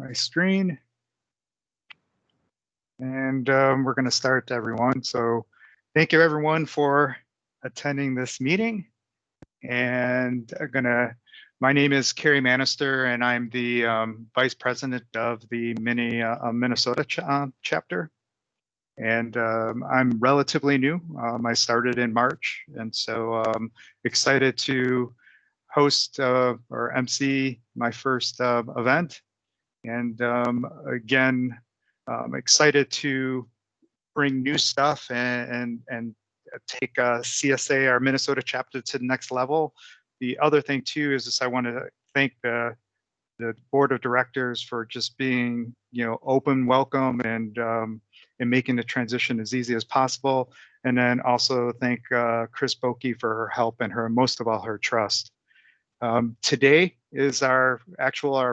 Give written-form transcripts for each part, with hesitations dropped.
my screen. And we're going to start, everyone. So thank you, everyone, for attending this meeting. And my name is Kerry Manister, and I'm the Vice President of the Minnesota chapter. And I'm relatively new. I started in March, and so excited to host or MC my first event. And again, excited to bring new stuff and take CSA, our Minnesota chapter, to the next level. The other thing too is I want to thank the board of directors for just being, open, welcome, and making the transition as easy as possible. And then also thank Chris Boki for her help and most of all, her trust. Today is our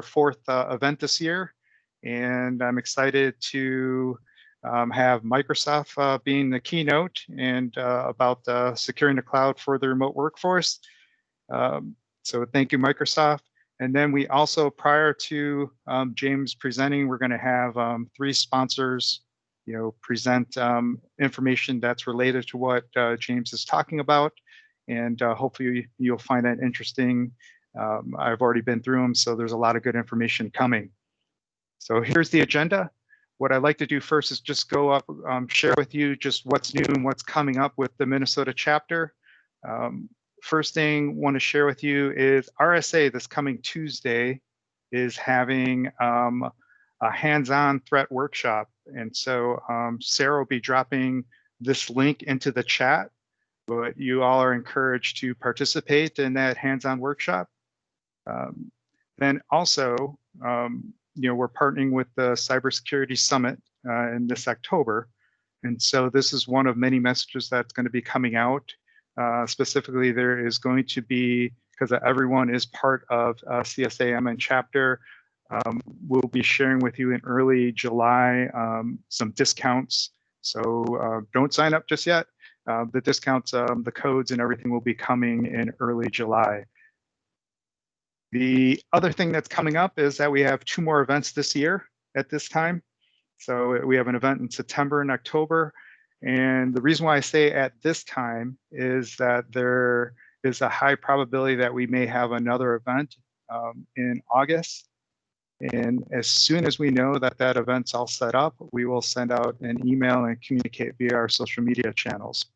fourth event this year, and I'm excited to have Microsoft being the keynote and about securing the cloud for the remote workforce. So thank you, Microsoft. And then we also, prior to James presenting, we're going to have 3 sponsors, present information that's related to what James is talking about. And hopefully you'll find that interesting. I've already been through them, so there's a lot of good information coming. So here's the agenda. What I'd like to do first is just go up, share with you just what's new and what's coming up with the Minnesota chapter. First thing I want to share with you is RSA this coming Tuesday is having a hands-on threat workshop. And so Sarah will be dropping this link into the chat, but you all are encouraged to participate in that hands-on workshop. Then also, we're partnering with the Cybersecurity Summit in this October. And so this is one of many messages that's going to be coming out. Specifically, there is going to be, because everyone is part of CSAMN chapter, we'll be sharing with you in early July some discounts. So don't sign up just yet. The discounts, the codes and everything will be coming in early July. The other thing that's coming up is that we have 2 more events this year at this time. So we have an event in September and October. And the reason why I say at this time is that there is a high probability that we may have another event in August. And as soon as we know that that event's all set up, we will send out an email and communicate via our social media channels.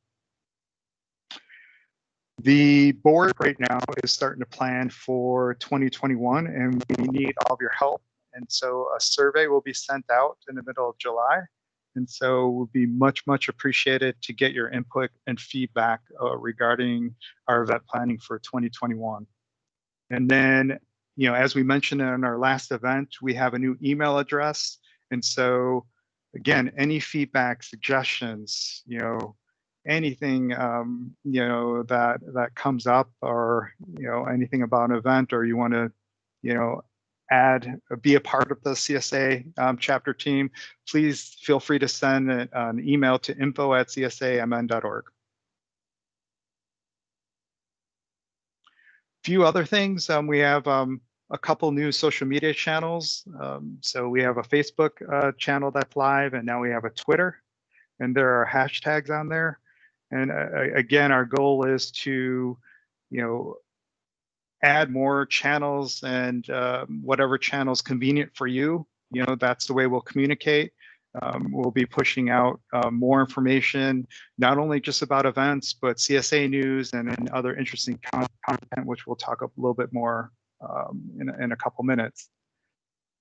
The board right now is starting to plan for 2021, and we need all of your help. And so a survey will be sent out in the middle of July. And so it would be much, much appreciated to get your input and feedback regarding our event planning for 2021. And then, as we mentioned in our last event, we have a new email address. And so, again, any feedback, suggestions, anything that comes up, or anything about an event, or you want to be a part of the CSA chapter team, please feel free to send an email to info@csamn.org. Few other things, we have a couple new social media channels. So we have a Facebook channel that's live, and now we have a Twitter, and there are hashtags on there. And again, our goal is to, add more channels, and whatever channel is convenient for you, that's the way we'll communicate. We'll be pushing out more information, not only just about events, but CSA news and other interesting content, which we'll talk a little bit more in a couple minutes.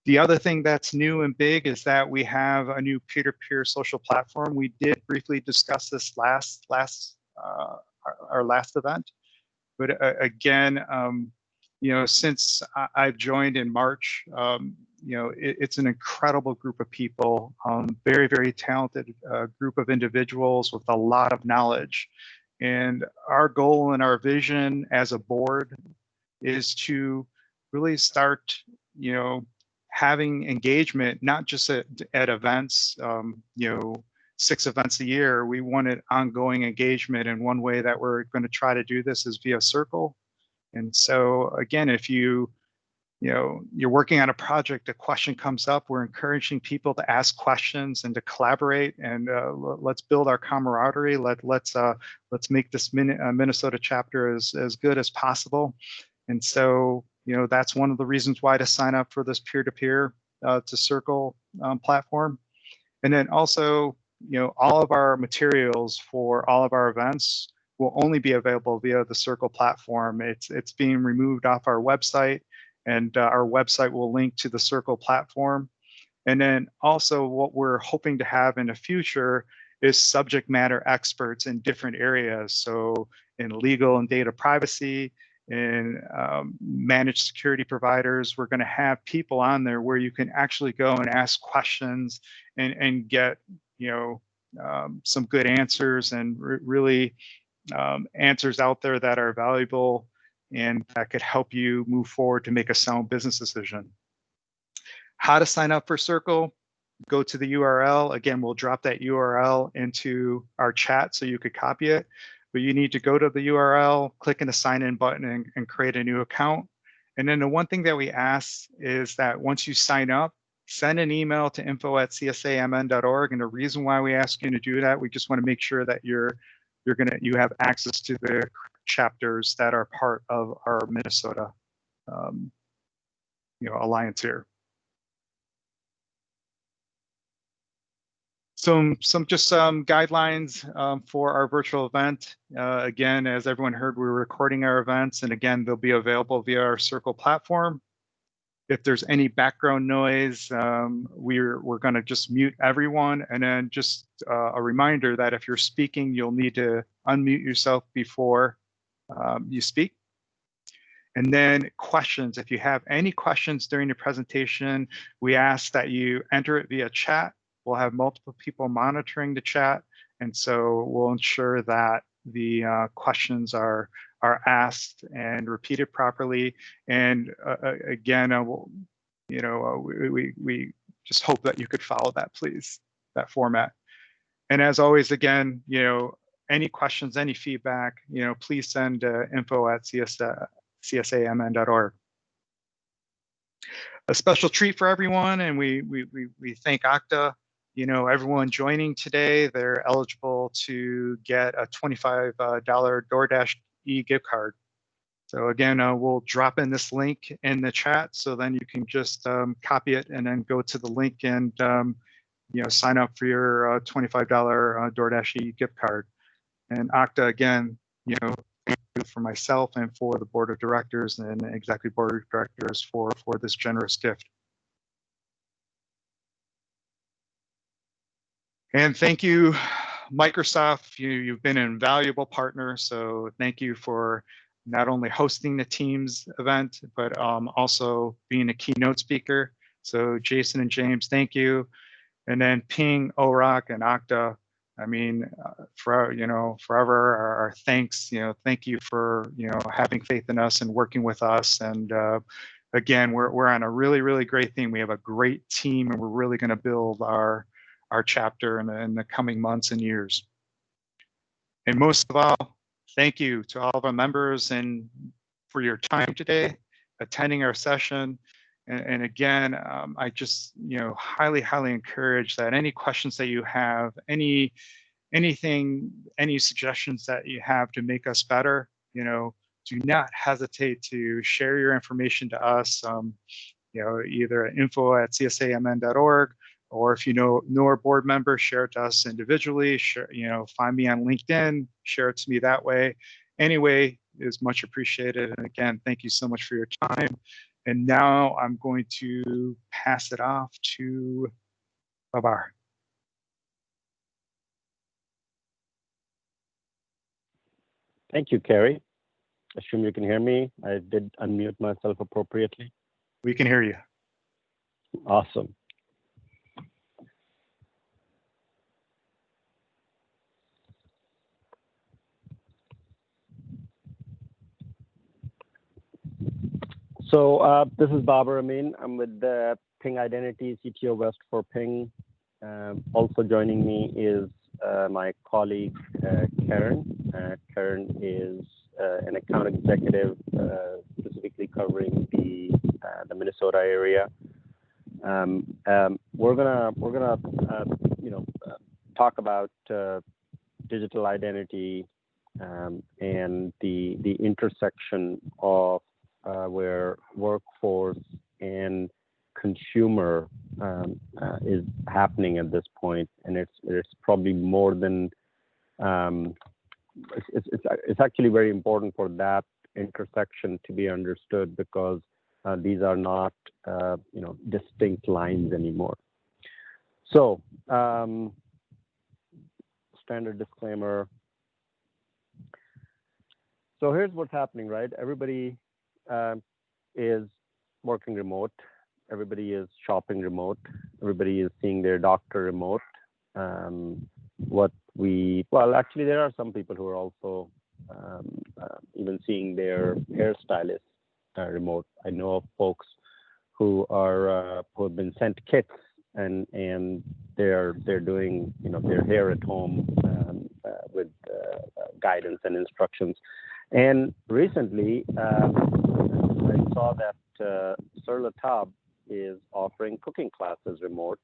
The other thing that's new and big is that we have a new peer-to-peer social platform. We did briefly discuss this our last event, but again, since I've joined in March, it's an incredible group of people, very, very talented group of individuals with a lot of knowledge. And our goal and our vision as a board is to really start, having engagement, not just at events, 6 events a year. We wanted ongoing engagement, and one way that we're going to try to do this is via Circle. And so again, if you you're working on a project, a question comes up, we're encouraging people to ask questions and to collaborate, and let's build our camaraderie. Let's make this Minnesota chapter as good as possible. And so, that's one of the reasons why to sign up for this peer-to-peer to Circle platform. And then also, all of our materials for all of our events will only be available via the Circle platform. It's being removed off our website, and our website will link to the Circle platform. And then also what we're hoping to have in the future is subject matter experts in different areas. So in legal and data privacy, in managed security providers, we're going to have people on there where you can actually go and ask questions and get some good answers, and really answers out there that are valuable and that could help you move forward to make a sound business decision. How to sign up for Circle? Go to the URL. Again, we'll drop that URL into our chat so you could copy it. But you need to go to the URL, click on the sign in button, and create a new account. And then the one thing that we ask is that once you sign up, send an email to info@csamn.org. And the reason why we ask you to do that, we just want to make sure that you have access to the chapters that are part of our Minnesota alliance here. Some guidelines for our virtual event. Again, as everyone heard, we're recording our events, and again, they'll be available via our Circle platform. If there's any background noise, we're going to just mute everyone. And then just a reminder that if you're speaking, you'll need to unmute yourself before you speak. And then questions. If you have any questions during the presentation, we ask that you enter it via chat. We'll have multiple people monitoring the chat, and so we'll ensure that the questions are asked and repeated properly. And again, we just hope that you could follow that, please, that format. And as always, again, any questions, any feedback, please send info@csamn.org. A special treat for everyone, and we thank Okta. Everyone joining today, they're eligible to get a $25 DoorDash e-gift card. So again, we'll drop in this link in the chat, so then you can just copy it and then go to the link and sign up for your $25 DoorDash e-gift card. And Okta, again, for myself and for the board of directors and executive board of directors for this generous gift. And thank you, Microsoft. You've been an invaluable partner. So thank you for not only hosting the Teams event, but also being a keynote speaker. So Jason and James, thank you. And then Ping, OROC, and Okta. I mean, forever our thanks. Thank you for having faith in us and working with us. And again, we're on a really, really great thing. We have a great team, and we're really going to build our chapter in the coming months and years. And most of all, thank you to all of our members and for your time today, attending our session. And again, I just highly, highly encourage that any questions that you have, any suggestions that you have to make us better, do not hesitate to share your information to us. Either at info@csamn.org, or if you know our board member, share it to us individually. Share, find me on LinkedIn, share it to me that way. Anyway, is much appreciated. And again, thank you so much for your time. And now I'm going to pass it off to Babar. Thank you, Kerry. Assume you can hear me. I did unmute myself appropriately. We can hear you. Awesome. So this is Babar Amin. I'm with the Ping Identity, CTO West for Ping. Also joining me is my colleague, Karen. Karen is an account executive specifically covering the Minnesota area. We're gonna talk about digital identity and the intersection of where workforce and consumer is happening at this point, and it's probably more than it's actually very important for that intersection to be understood, because these are not distinct lines anymore. So standard disclaimer. So here's what's happening, right? Everybody is working remote. Everybody is shopping remote. Everybody is seeing their doctor remote. Actually, there are some people who are also even seeing their hairstylist remote. I know of folks who have been sent kits and they're doing their hair at home with guidance and instructions. And recently, I saw that Sur La Table is offering cooking classes remote,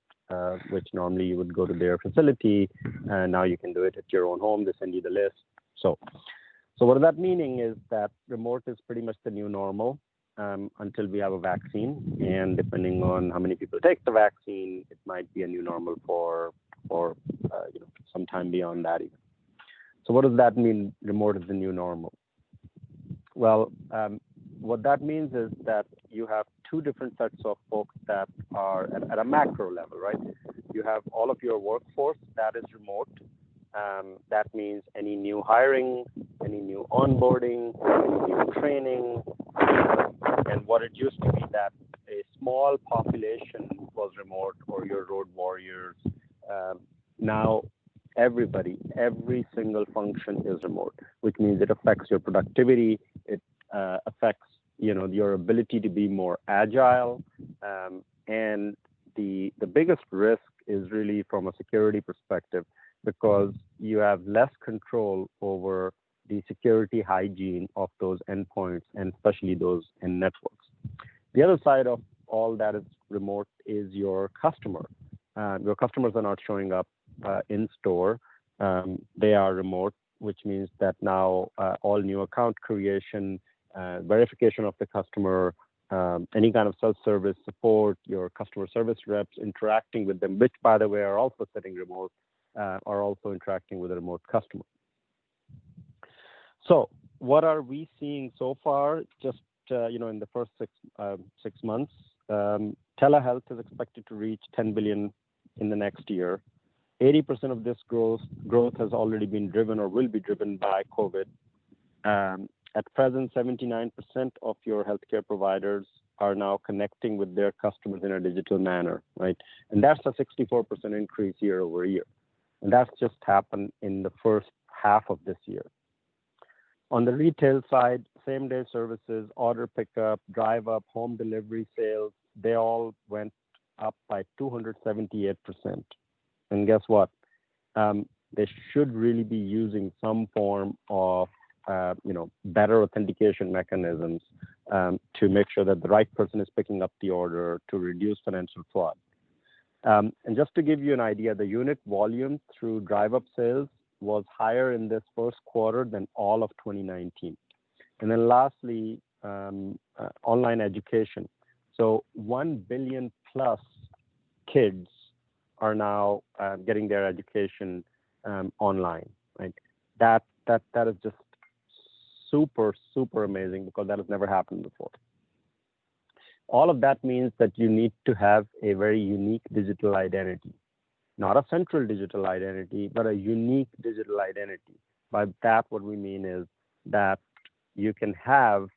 which normally you would go to their facility, and now you can do it at your own home. They send you the list. So what that meaning is that remote is pretty much the new normal until we have a vaccine, and depending on how many people take the vaccine, it might be a new normal for some time beyond that even. So what does that mean? Remote is the new normal. Well, what that means is that you have two different sets of folks that are at a macro level, right? You have all of your workforce that is remote. That means any new hiring, any new onboarding, any new training, and what it used to be that a small population was remote, or your road warriors. Now everybody, every single function is remote, which means it affects your productivity. It affects your ability to be more agile, and the biggest risk is really from a security perspective, because you have less control over the security hygiene of those endpoints, and especially those in networks. The other side of all that is remote is your customer. Your customers are not showing up in store. They are remote, which means that now all new account creation, verification of the customer, any kind of self-service support, your customer service reps interacting with them, which, by the way, are also sitting remote, are also interacting with a remote customer. So what are we seeing so far? Just in the first six months, telehealth is expected to reach 10 billion in the next year. 80% of this growth has already been driven or will be driven by COVID. At present, 79% of your healthcare providers are now connecting with their customers in a digital manner, right? And that's a 64% increase year over year. And that's just happened in the first half of this year. On the retail side, same-day services, order pickup, drive-up, home delivery sales, they all went up by 278%. And guess what? They should really be using some form of better authentication mechanisms to make sure that the right person is picking up the order, to reduce financial fraud. And just to give you an idea, the unit volume through drive-up sales was higher in this first quarter than all of 2019. And then lastly, online education. So 1 billion plus kids are now getting their education online, right? That is just super, super amazing, because that has never happened before. All of that means that you need to have a very unique digital identity, not a central digital identity, but a unique digital identity. By that, what we mean is that you can have,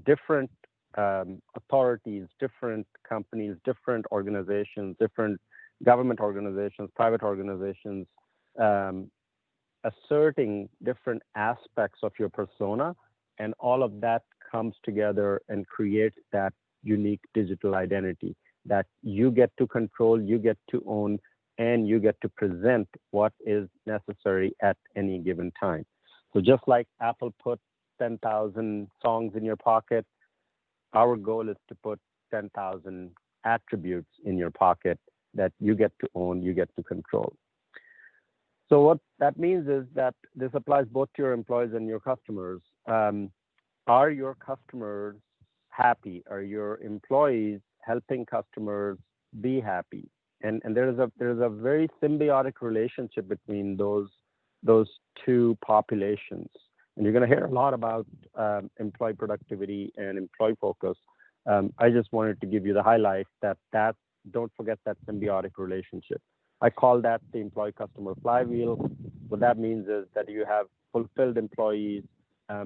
different authorities, different companies, different organizations, different government organizations, private organizations, asserting different aspects of your persona, and all of that comes together and creates that unique digital identity that you get to control, you get to own, and you get to present what is necessary at any given time. So just like Apple put 10,000 songs in your pocket, our goal is to put 10,000 attributes in your pocket that you get to own, you get to control. So what that means is that this applies both to your employees and your customers. Are your customers happy? Are your employees helping customers be happy? And there is a very symbiotic relationship between those two populations. And you're going to hear a lot about employee productivity and employee focus. I just wanted to give you the highlight that don't forget that symbiotic relationship. I call that the employee customer flywheel. What that means is that you have fulfilled employees,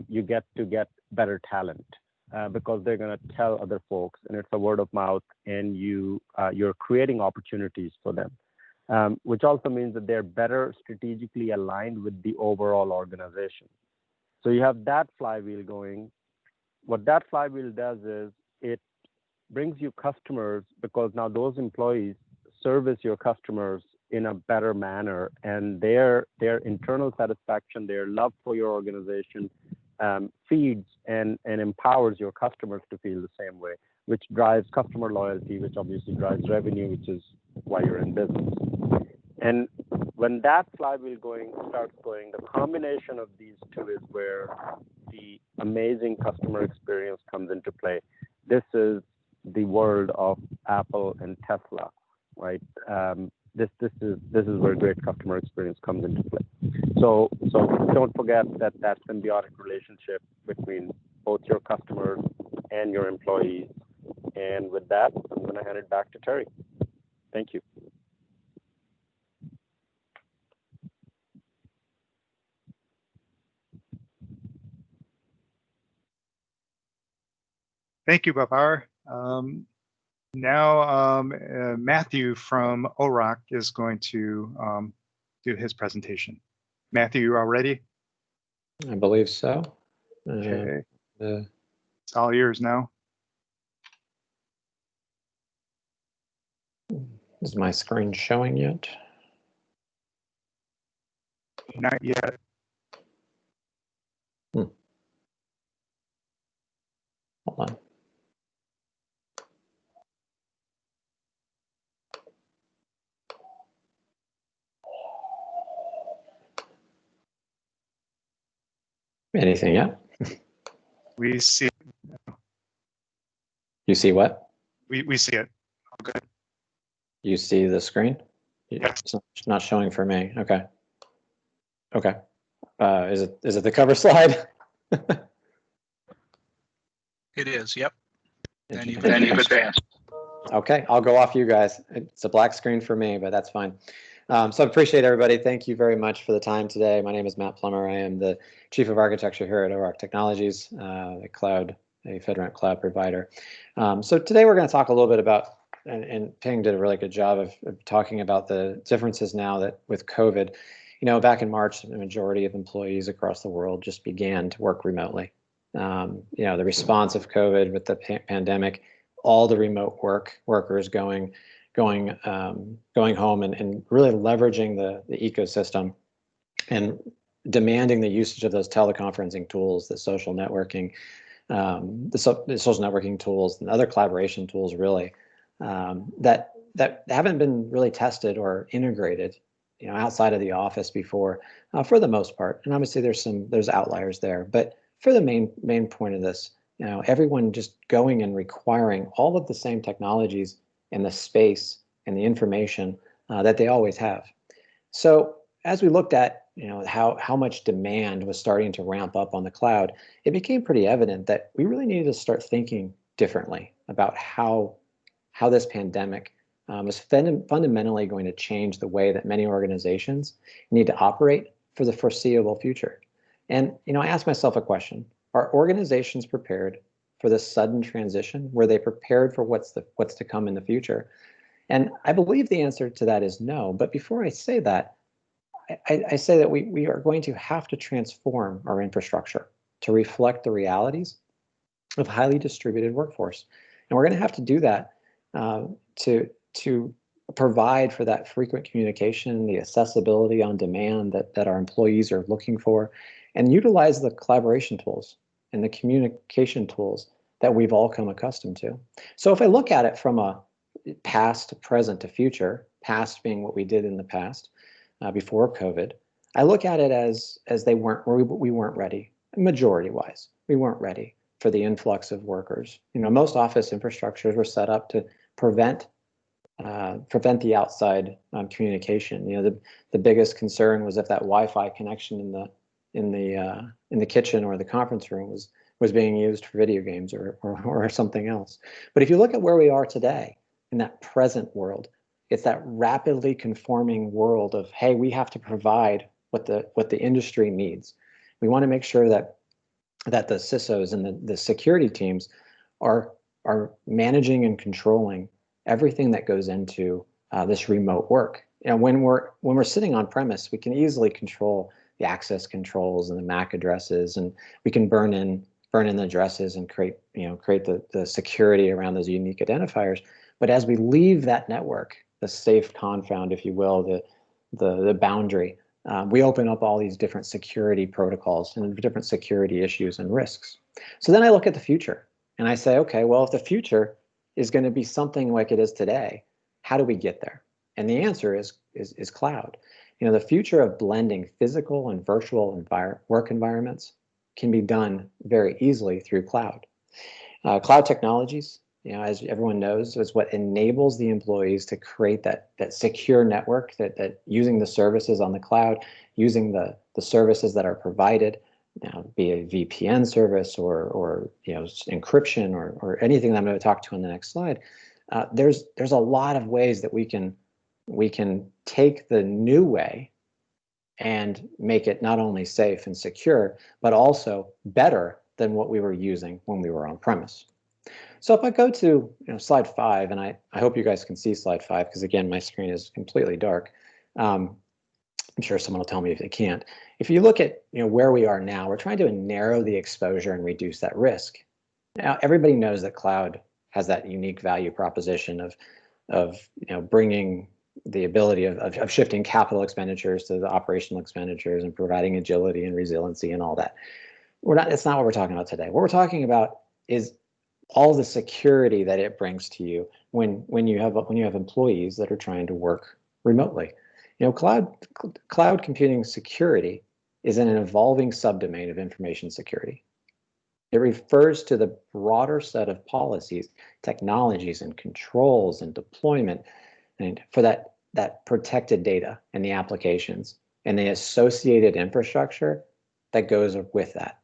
you get to get better talent because they're going to tell other folks, and it's a word of mouth, and you're creating opportunities for them, which also means that they're better strategically aligned with the overall organization. So you have that flywheel going. What that flywheel does is it brings you customers because now those employees service your customers in a better manner, and their internal satisfaction, their love for your organization feeds and empowers your customers to feel the same way, which drives customer loyalty, which obviously drives revenue, which is why you're in business. And when that flywheel starts going, the combination of these two is where the amazing customer experience comes into play. This is the world of Apple and Tesla, right? This is where great customer experience comes into play. So don't forget that symbiotic relationship between both your customers and your employees. And with that, I'm going to hand it back to Terry. Thank you. Thank you, Babar. Now, Matthew from OROC is going to do his presentation. Matthew, you all ready? I believe so. Okay. It's all yours now. Is my screen showing yet? Not yet. Hold on. Anything yet? We see it. You see what? We see it. All good. You see the screen? Yes. It's not showing for me. Okay. Okay. Is it the cover slide? It is, yep. And you've advanced. Okay, I'll go off you guys. It's a black screen for me, but that's fine. So I appreciate everybody. Thank you very much for the time today. My name is Matt Plummer. I am the Chief of Architecture here at OROC Technologies, a FedRAMP cloud provider. So today we're going to talk a little bit about, and Ping did a really good job of talking about the differences now that with COVID, you know, back in March, the majority of employees across the world just began to work remotely. You know, the response of COVID with the pandemic, all the remote workers going home and really leveraging the ecosystem and demanding the usage of those teleconferencing tools, the social networking, the social networking tools and other collaboration tools really that haven't been really tested or integrated, you know, outside of the office before, for the most part. And obviously there's outliers there, but for the main point of this, you know, everyone just going and requiring all of the same technologies and the space and the information that they always have. So as we looked at, you know, how much demand was starting to ramp up on the cloud, it became pretty evident that we really needed to start thinking differently about how this pandemic was fundamentally going to change the way that many organizations need to operate for the foreseeable future. And, you know, I asked myself a question: are organizations prepared for this sudden transition? Were they prepared for what's to come in the future? And I believe the answer to that is no. But before I say that, I say that we are going to have to transform our infrastructure to reflect the realities of highly distributed workforce. And we're going to have to do that to provide for that frequent communication, the accessibility on demand that our employees are looking for, and utilize the collaboration tools and the communication tools that we've all come accustomed to. So if I look at it from a past to present to future, past being what we did in the past before COVID, I look at it as we weren't ready, majority wise. We weren't ready for the influx of workers. Most office infrastructures were set up to prevent the outside communication. The biggest concern was if that Wi-Fi connection in the kitchen or the conference room was being used for video games or something else. But if you look at where we are today in that present world, it's that rapidly conforming world of, hey, we have to provide what the industry needs. We want to make sure that the CISOs and the security teams are managing and controlling everything that goes into this remote work. When we're sitting on premise, we can easily control the access controls and the MAC addresses, and we can burn in the addresses and create the security around those unique identifiers. But as we leave that network, the safe confound, if you will, the boundary, we open up all these different security protocols and different security issues and risks. So then I look at the future and I say, okay, well, if the future is going to be something like it is today, how do we get there? And the answer is cloud. The future of blending physical and virtual work environments can be done very easily through cloud. Cloud technologies, as everyone knows, is what enables the employees to create that secure network, that using the services on the cloud, using the services that are provided, be a VPN service or encryption or anything that I'm going to talk to on the next slide. There's a lot of ways that we can take the new way and make it not only safe and secure, but also better than what we were using when we were on premise. So if I go to slide 5, and I hope you guys can see slide 5, because again, my screen is completely dark. I'm sure someone will tell me if they can't. If you look at where we are now, we're trying to narrow the exposure and reduce that risk. Now, everybody knows that cloud has that unique value proposition of bringing the ability of shifting capital expenditures to the operational expenditures and providing agility and resiliency and all that. It's not what we're talking about today. What we're talking about is all the security that it brings to you when you have employees that are trying to work remotely. Cloud computing security is an evolving subdomain of information security. It refers to the broader set of policies, technologies, and controls and deployment, and for that protected data and the applications and the associated infrastructure that goes with that.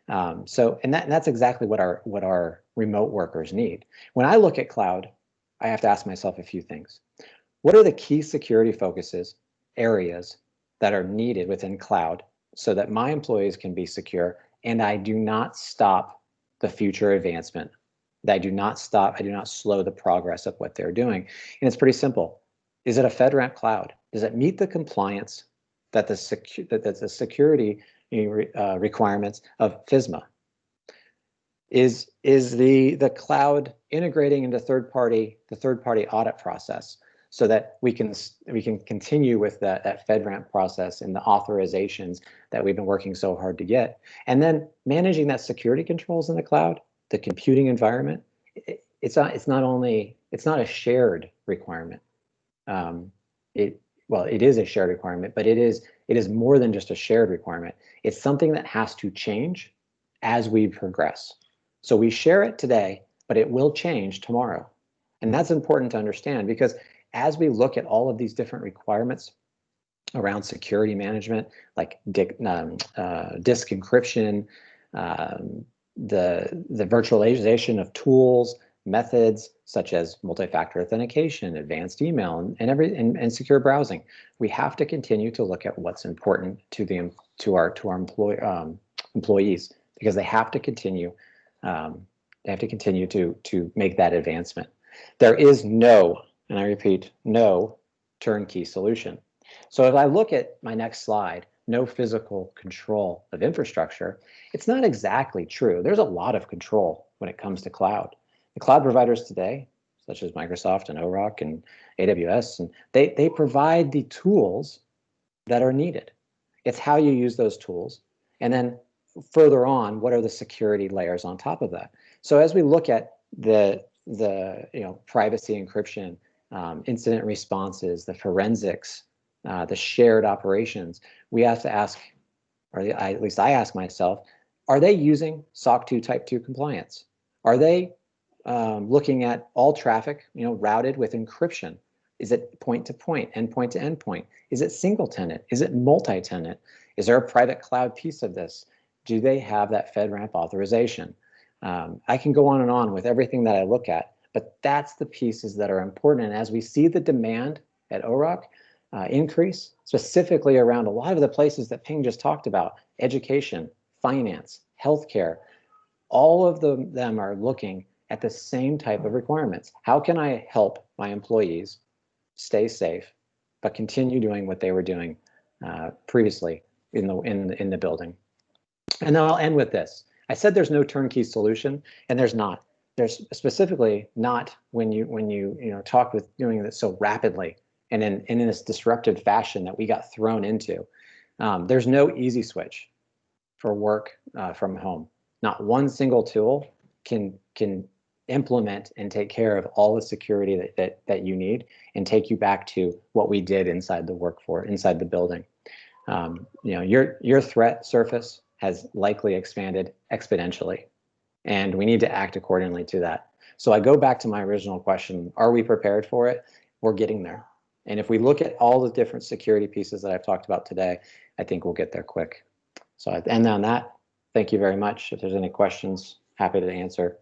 That's exactly what our remote workers need. When I look at cloud, I have to ask myself a few things. What are the key security focuses, areas that are needed within cloud so that my employees can be secure and I do not stop the future advancement? That I do not slow the progress of what they're doing. And it's pretty simple. Is it a FedRAMP cloud? Does it meet the compliance that the security requirements of FISMA? Is the cloud integrating into the third party audit process so that we can continue with that FedRAMP process and the authorizations that we've been working so hard to get, and then managing that security controls in the cloud, the computing environment. It's not a shared requirement. It is a shared requirement, but it is more than just a shared requirement. It's something that has to change as we progress. So we share it today, but it will change tomorrow. And that's important to understand, because as we look at all of these different requirements around security management, like disk encryption, the virtualization of tools, methods such as multi-factor authentication, advanced email, and secure browsing, we have to continue to look at what's important to our employees, because they have to continue to make that advancement. There is no, and I repeat, no turnkey solution. So if I look at my next slide, no physical control of infrastructure, it's not exactly true. There's a lot of control when it comes to cloud. The cloud providers today, such as Microsoft and OROC and AWS, and they provide the tools that are needed. It's how you use those tools. And then further on, what are the security layers on top of that? So as we look at the privacy encryption, incident responses, the forensics, the shared operations, we have to ask, or at least I ask myself, are they using SOC 2 Type 2 compliance? Are they looking at all traffic, routed with encryption? Is it point to point, endpoint to endpoint? Is it single tenant? Is it multi-tenant? Is there a private cloud piece of this? Do they have that FedRAMP authorization? I can go on and on with everything that I look at, but that's the pieces that are important. And as we see the demand at OROC increase, specifically around a lot of the places that Ping just talked about, education, finance, healthcare, all of them are looking at the same type of requirements. How can I help my employees stay safe, but continue doing what they were doing previously in the building? And then I'll end with this. I said there's no turnkey solution, and there's not. There's specifically not when you talk with doing this so rapidly and in this disrupted fashion that we got thrown into. There's no easy switch for work from home. Not one single tool can implement and take care of all the security that you need and take you back to what we did inside the workforce, inside the building. Your threat surface has likely expanded exponentially, and we need to act accordingly to that. So I go back to my original question, are we prepared for it? We're getting there. And if we look at all the different security pieces that I've talked about today, I think we'll get there quick. So I end on that. Thank you very much. If there's any questions, happy to answer.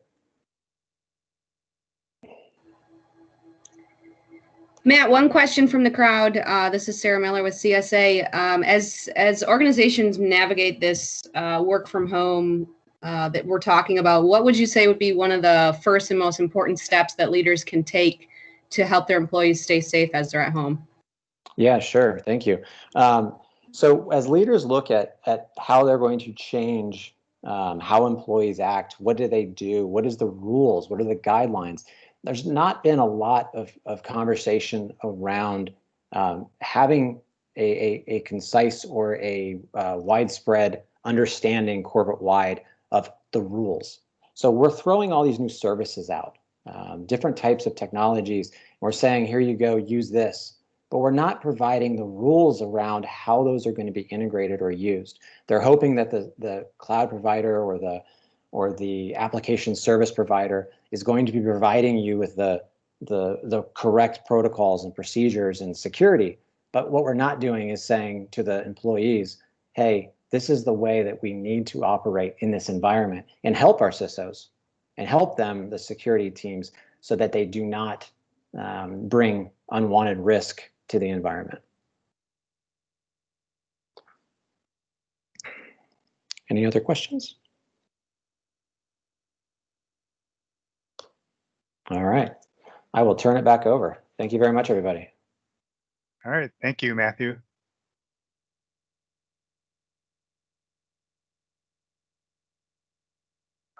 Matt, one question from the crowd. This is Sarah Miller with CSA. As organizations navigate this work from home that we're talking about, what would you say would be one of the first and most important steps that leaders can take to help their employees stay safe as they're at home? Yeah, sure. Thank you. So as leaders look at how they're going to change how employees act, what do they do? What is the rules? What are the guidelines? There's not been a lot of conversation around having a concise or a widespread understanding corporate-wide of the rules. So we're throwing all these new services out, different types of technologies. We're saying, here you go, use this. But we're not providing the rules around how those are going to be integrated or used. They're hoping that the cloud provider or the application service provider is going to be providing you with the correct protocols and procedures and security. But what we're not doing is saying to the employees, hey, this is the way that we need to operate in this environment, and help our CISOs and help them, the security teams, so that they do not bring unwanted risk to the environment. Any other questions? All right, I will turn it back over. Thank you very much, everybody. All right, thank you, Matthew.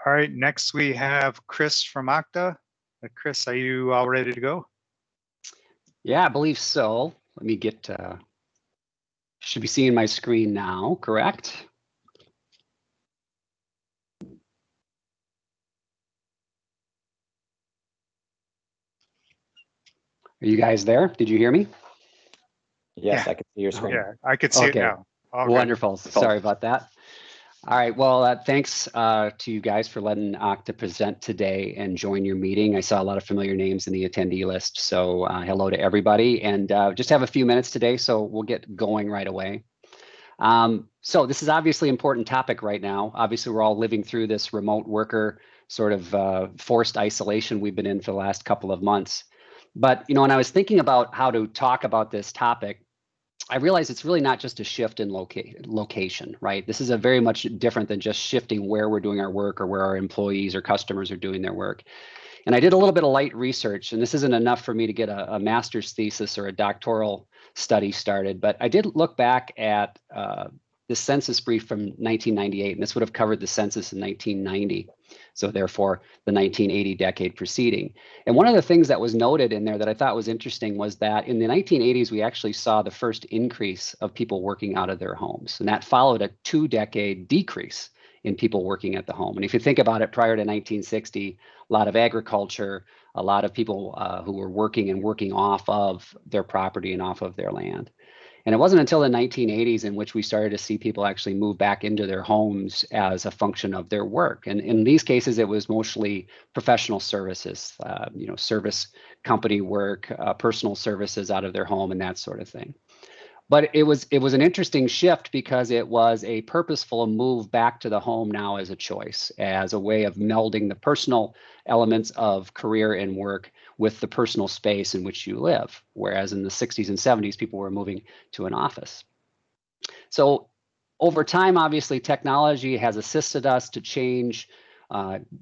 All right, next we have Chris from Okta. Chris, are you all ready to go? Yeah, I believe so. Let me get, should be seeing my screen now, correct? Are you guys there? Did you hear me? Yes, Yeah. I can see your screen. Yeah, I could see it Okay. now. All good. Wonderful. Sorry about that. All right. Well, thanks to you guys for letting Okta present today and join your meeting. I saw a lot of familiar names in the attendee list. So hello to everybody, and just have a few minutes today, so we'll get going right away. So this is obviously an important topic right now. Obviously, we're all living through this remote worker sort of forced isolation we've been in for the last couple of months. But, when I was thinking about how to talk about this topic, I realized it's really not just a shift in location, right? This is a very much different than just shifting where we're doing our work or where our employees or customers are doing their work. And I did a little bit of light research, and this isn't enough for me to get a master's thesis or a doctoral study started, but I did look back at the census brief from 1998, and this would have covered the census in 1990. So therefore, the 1980 decade preceding. And one of the things that was noted in there that I thought was interesting was that in the 1980s, we actually saw the first increase of people working out of their homes. And that followed a 2-decade decrease in people working at the home. And if you think about it, prior to 1960, a lot of agriculture, a lot of people who were working off of their property and off of their land. And it wasn't until the 1980s in which we started to see people actually move back into their homes as a function of their work. And in these cases, it was mostly professional services, service company work, personal services out of their home and that sort of thing. But it was an interesting shift because it was a purposeful move back to the home now as a choice, as a way of melding the personal elements of career and work with the personal space in which you live. Whereas in the 60s and 70s, people were moving to an office. So over time, obviously, technology has assisted us to change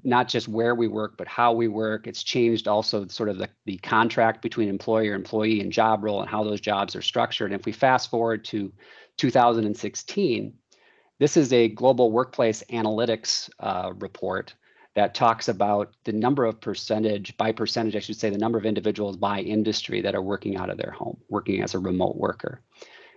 not just where we work, but how we work. It's changed also sort of the contract between employer, employee, and job role and how those jobs are structured. And if we fast forward to 2016, this is a global workplace analytics report that talks about the number of percentage, I should say, the number of individuals by industry that are working out of their home, working as a remote worker.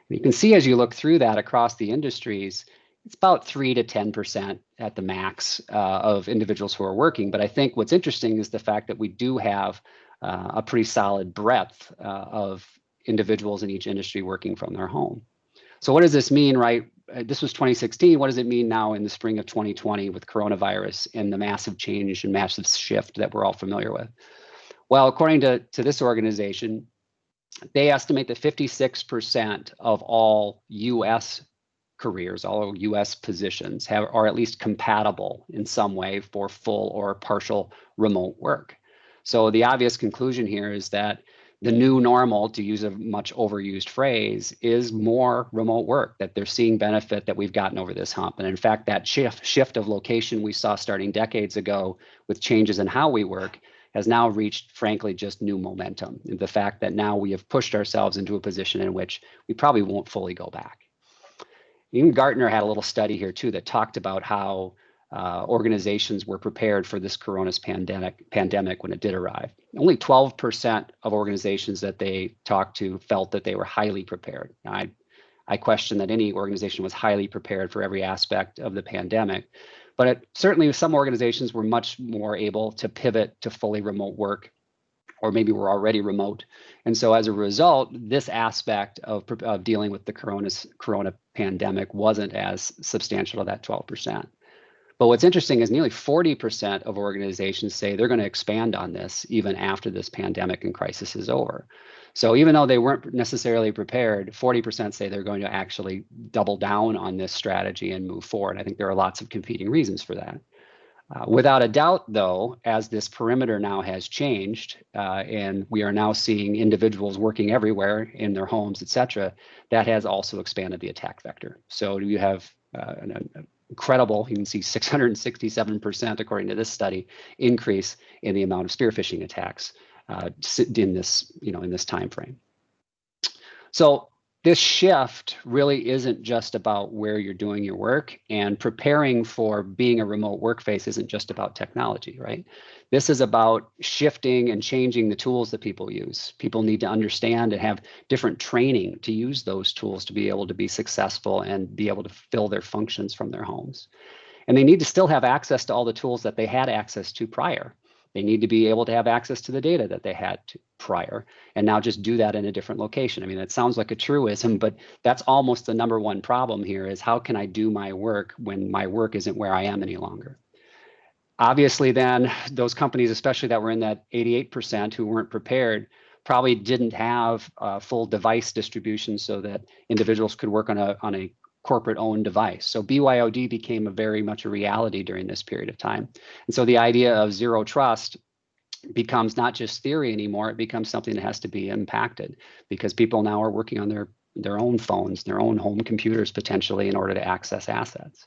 And you can see as you look through that across the industries, it's about 3 to 10% at the max of individuals who are working. But I think what's interesting is the fact that we do have a pretty solid breadth of individuals in each industry working from their home. So what does this mean, right? This was 2016. What does it mean now in the spring of 2020 with coronavirus and the massive change and massive shift that we're all familiar with? Well, according to this organization, they estimate that 56% of all U.S. careers, all U.S. positions are at least compatible in some way for full or partial remote work. So the obvious conclusion here is that the new normal, to use a much overused phrase, is more remote work, that they're seeing benefit, that we've gotten over this hump. And in fact, that shift of location we saw starting decades ago with changes in how we work has now reached, frankly, just new momentum. The fact that now we have pushed ourselves into a position in which we probably won't fully go back. Even Gartner had a little study here too that talked about how organizations were prepared for this pandemic when it did arrive. Only 12% of organizations that they talked to felt that they were highly prepared. Now, I question that any organization was highly prepared for every aspect of the pandemic, but certainly some organizations were much more able to pivot to fully remote work, or maybe were already remote. And so as a result, this aspect of dealing with the corona pandemic wasn't as substantial to that 12%. But what's interesting is nearly 40% of organizations say they're going to expand on this even after this pandemic and crisis is over. So even though they weren't necessarily prepared, 40% say they're going to actually double down on this strategy and move forward. I think there are lots of competing reasons for that. Without a doubt, though, as this perimeter now has changed and we are now seeing individuals working everywhere in their homes, et cetera, that has also expanded the attack vector. So you have an incredible, you can see 667%, according to this study, increase in the amount of spear phishing attacks in this time frame. So this shift really isn't just about where you're doing your work, and preparing for being a remote workplace isn't just about technology, right? This is about shifting and changing the tools that people use. People need to understand and have different training to use those tools to be able to be successful and be able to fill their functions from their homes. And they need to still have access to all the tools that they had access to prior. They need to be able to have access to the data that they had prior, and now just do that in a different location. I mean, it sounds like a truism, but that's almost the number one problem here is how can I do my work when my work isn't where I am any longer? Obviously, then those companies, especially that were in that 88% who weren't prepared, probably didn't have full device distribution so that individuals could work on a corporate-owned device. So BYOD became very much a reality during this period of time. And so the idea of zero trust becomes not just theory anymore, it becomes something that has to be impacted because people now are working on their own phones, their own home computers potentially in order to access assets.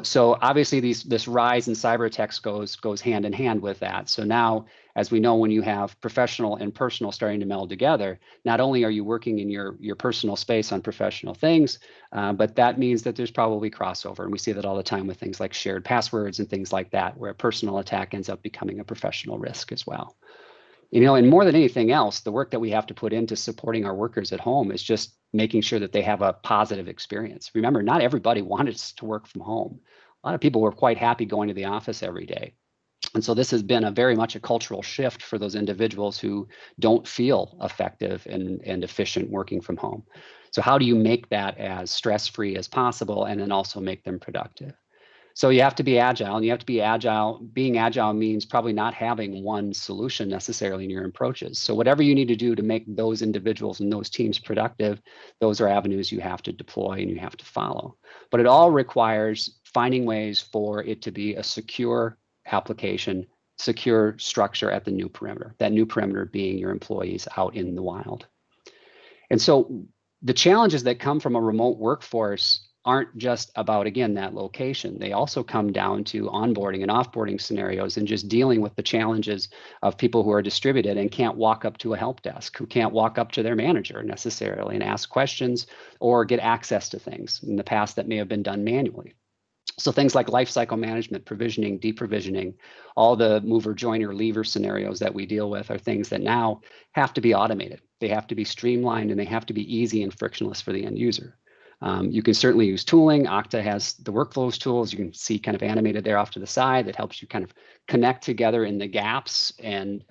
So obviously this rise in cyber attacks goes hand in hand with that. So now, as we know, when you have professional and personal starting to meld together, not only are you working in your personal space on professional things, but that means that there's probably crossover. And we see that all the time with things like shared passwords and things like that, where a personal attack ends up becoming a professional risk as well. And more than anything else, the work that we have to put into supporting our workers at home is just making sure that they have a positive experience. Remember, not everybody wanted to work from home. A lot of people were quite happy going to the office every day. And so this has been a very much a cultural shift for those individuals who don't feel effective and efficient working from home. So how do you make that as stress-free as possible and then also make them productive? So you have to be agile, and you have to be agile. Being agile means probably not having one solution necessarily in your approaches. So whatever you need to do to make those individuals and those teams productive, those are avenues you have to deploy and you have to follow. But it all requires finding ways for it to be a secure application, secure structure at the new perimeter, that new perimeter being your employees out in the wild. And so the challenges that come from a remote workforce aren't just about, again, that location. They also come down to onboarding and offboarding scenarios and just dealing with the challenges of people who are distributed and can't walk up to a help desk, who can't walk up to their manager necessarily and ask questions or get access to things. In the past, that may have been done manually. So things like lifecycle management, provisioning, deprovisioning, all the mover, joiner, leaver scenarios that we deal with are things that now have to be automated. They have to be streamlined and they have to be easy and frictionless for the end user. You can certainly use tooling. Okta has the workflows tools. You can see kind of animated there off to the side that helps you kind of connect together in the gaps and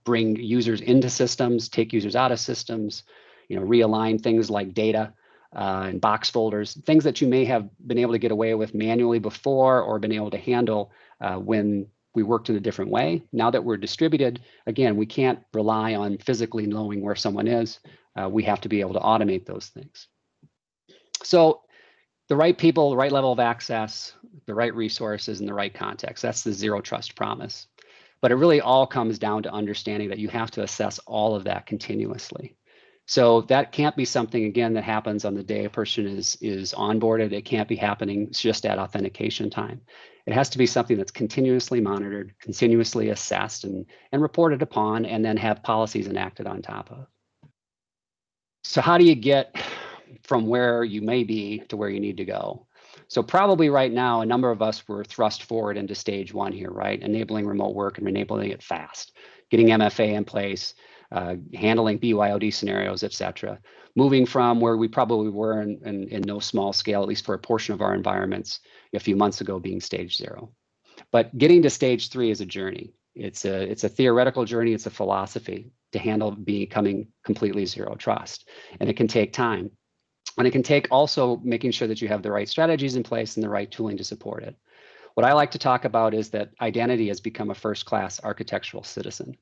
bring users into systems, take users out of systems, realign things like data and box folders, things that you may have been able to get away with manually before or been able to handle when we worked in a different way. Now that we're distributed, again, we can't rely on physically knowing where someone is. We have to be able to automate those things. So the right people, the right level of access, the right resources, and the right context. That's the zero trust promise. But it really all comes down to understanding that you have to assess all of that continuously. So that can't be something, again, that happens on the day a person is onboarded. It can't be happening just at authentication time. It has to be something that's continuously monitored, continuously assessed, and reported upon, and then have policies enacted on top of. So how do you get from where you may be to where you need to go? So probably right now, a number of us were thrust forward into stage one here, right? Enabling remote work and enabling it fast, getting MFA in place, handling BYOD scenarios, et cetera. Moving from where we probably were in no small scale, at least for a portion of our environments a few months ago, being stage 0. But getting to stage 3 is a journey. It's a theoretical journey. It's a philosophy to handle becoming completely zero trust. And it can take time. And it can take also making sure that you have the right strategies in place and the right tooling to support it. What I like to talk about is that identity has become a first-class architectural citizen.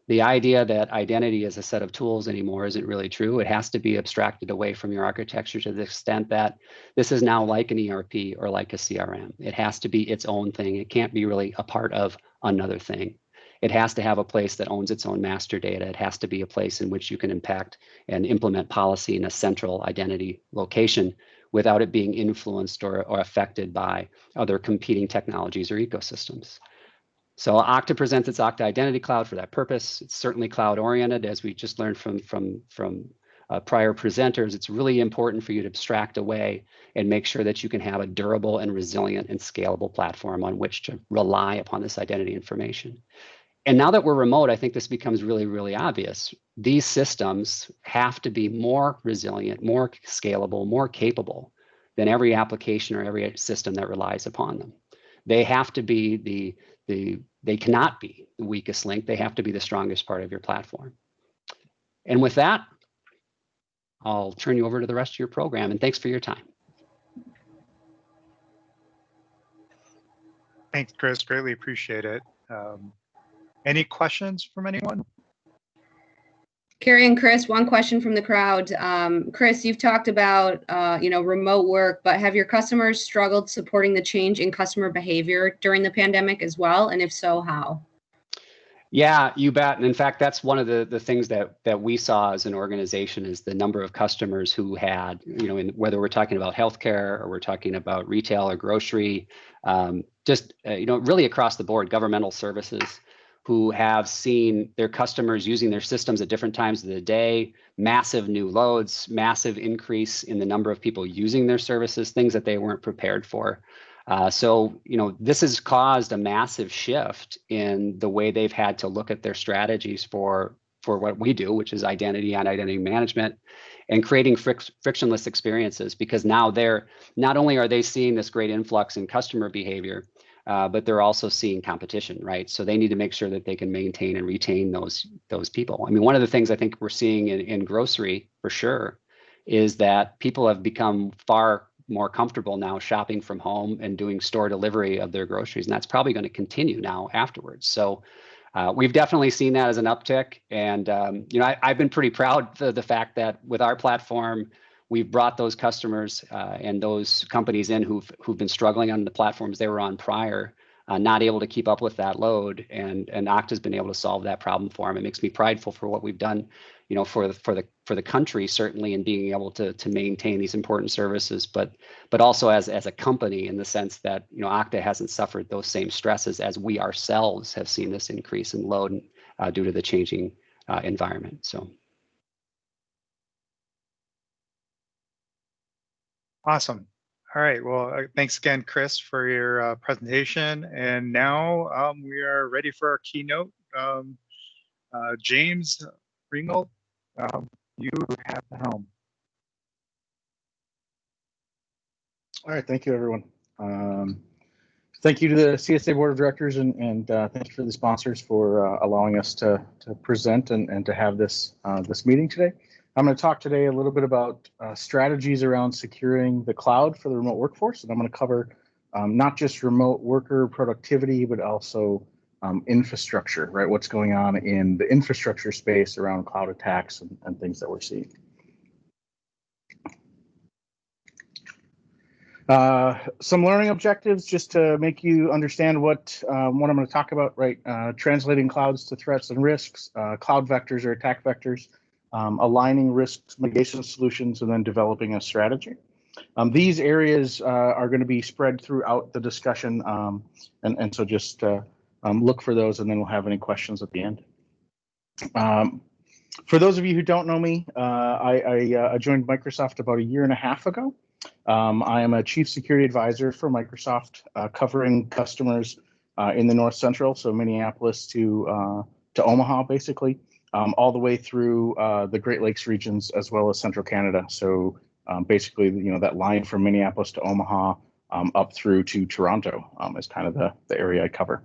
The idea that identity is a set of tools anymore isn't really true. It has to be abstracted away from your architecture to the extent that this is now like an ERP or like a CRM. It has to be its own thing. It can't be really a part of another thing. It has to have a place that owns its own master data. It has to be a place in which you can impact and implement policy in a central identity location without it being influenced or affected by other competing technologies or ecosystems. So Okta presents its Okta Identity Cloud for that purpose. It's certainly cloud oriented, as we just learned from prior presenters. It's really important for you to abstract away and make sure that you can have a durable and resilient and scalable platform on which to rely upon this identity information. And now that we're remote, I think this becomes really, really obvious. These systems have to be more resilient, more scalable, more capable than every application or every system that relies upon them. They have to be they cannot be the weakest link. They have to be the strongest part of your platform. And with that, I'll turn you over to the rest of your program, and thanks for your time. Thanks, Chris. Greatly appreciate it. Any questions from anyone? Carrie and Chris, one question from the crowd. Chris, you've talked about remote work, but have your customers struggled supporting the change in customer behavior during the pandemic as well? And if so, how? Yeah, you bet. And in fact, that's one of the things that we saw as an organization is the number of customers who had, whether we're talking about healthcare or we're talking about retail or grocery, really across the board, governmental services, who have seen their customers using their systems at different times of the day, massive new loads, massive increase in the number of people using their services, things that they weren't prepared for. So this has caused a massive shift in the way they've had to look at their strategies for for what we do, which is identity and identity management, and creating frictionless experiences, because now they're not only are they seeing this great influx in customer behavior, but they're also seeing competition, right? So they need to make sure that they can maintain and retain those people. I mean, one of the things I think we're seeing in grocery for sure is that people have become far more comfortable now shopping from home and doing store delivery of their groceries, and that's probably going to continue now afterwards. So we've definitely seen that as an uptick, and I've been pretty proud of the fact that with our platform, we've brought those customers and those companies in who've been struggling on the platforms they were on prior, not able to keep up with that load, and Okta's been able to solve that problem for them. It makes me prideful for what we've done, for the country, certainly, in being able to maintain these important services, but also as a company, in the sense that Okta hasn't suffered those same stresses as we ourselves have seen this increase in load due to the changing environment. So. Awesome. All right. Well, thanks again, Chris, for your presentation. And now we are ready for our keynote. James Ringgold, you have the helm. All right. Thank you, everyone. Thank you to the CSA Board of Directors, and thank you for the sponsors for allowing us to present and to have this meeting today. I'm going to talk today a little bit about strategies around securing the cloud for the remote workforce, and I'm going to cover not just remote worker productivity, but also infrastructure, right? What's going on in the infrastructure space around cloud attacks and things that we're seeing. Some learning objectives just to make you understand what I'm going to talk about, right? Translating clouds to threats and risks, cloud vectors or attack vectors, aligning risk mitigation solutions, and then developing a strategy. These areas are going to be spread throughout the discussion, and so just look for those, and then we'll have any questions at the end. For those of you who don't know me, I joined Microsoft about 1.5 years ago. I am a Chief Security Advisor for Microsoft, covering customers in the North Central, so Minneapolis to Omaha, basically. All the way through the Great Lakes regions, as well as Central Canada. So basically, that line from Minneapolis to Omaha up through to Toronto is kind of the area I cover.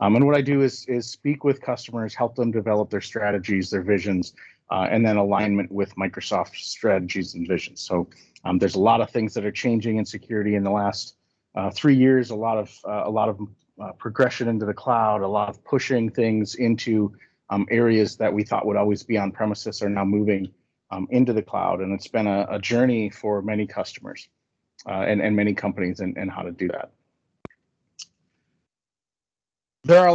And what I do is speak with customers, help them develop their strategies, their visions, and then alignment with Microsoft strategies and visions. So there's a lot of things that are changing in security in the last 3 years. A lot of progression into the cloud, a lot of pushing things into areas that we thought would always be on premises are now moving into the cloud, and it's been a journey for many customers and many companies and how to do that. There are a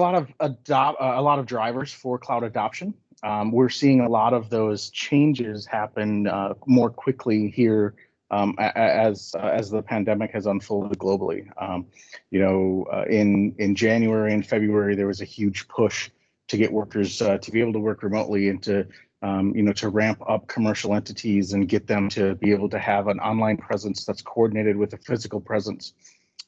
lot of drivers for cloud adoption. We're seeing a lot of those changes happen more quickly here as the pandemic has unfolded globally. In January and February, there was a huge push to get workers to be able to work remotely and to ramp up commercial entities and get them to be able to have an online presence that's coordinated with a physical presence.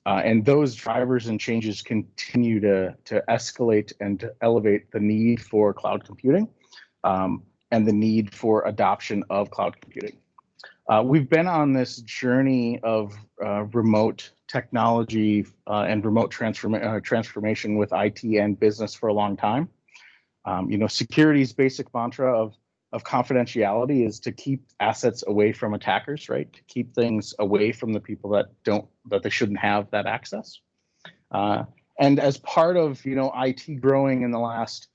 And those drivers and changes continue to escalate and to elevate the need for cloud computing and the need for adoption of cloud computing. We've been on this journey of remote technology and remote transformation with IT and business for a long time. Security's basic mantra of confidentiality is to keep assets away from attackers, right? To keep things away from the people that they shouldn't have that access. And as part of IT growing in the last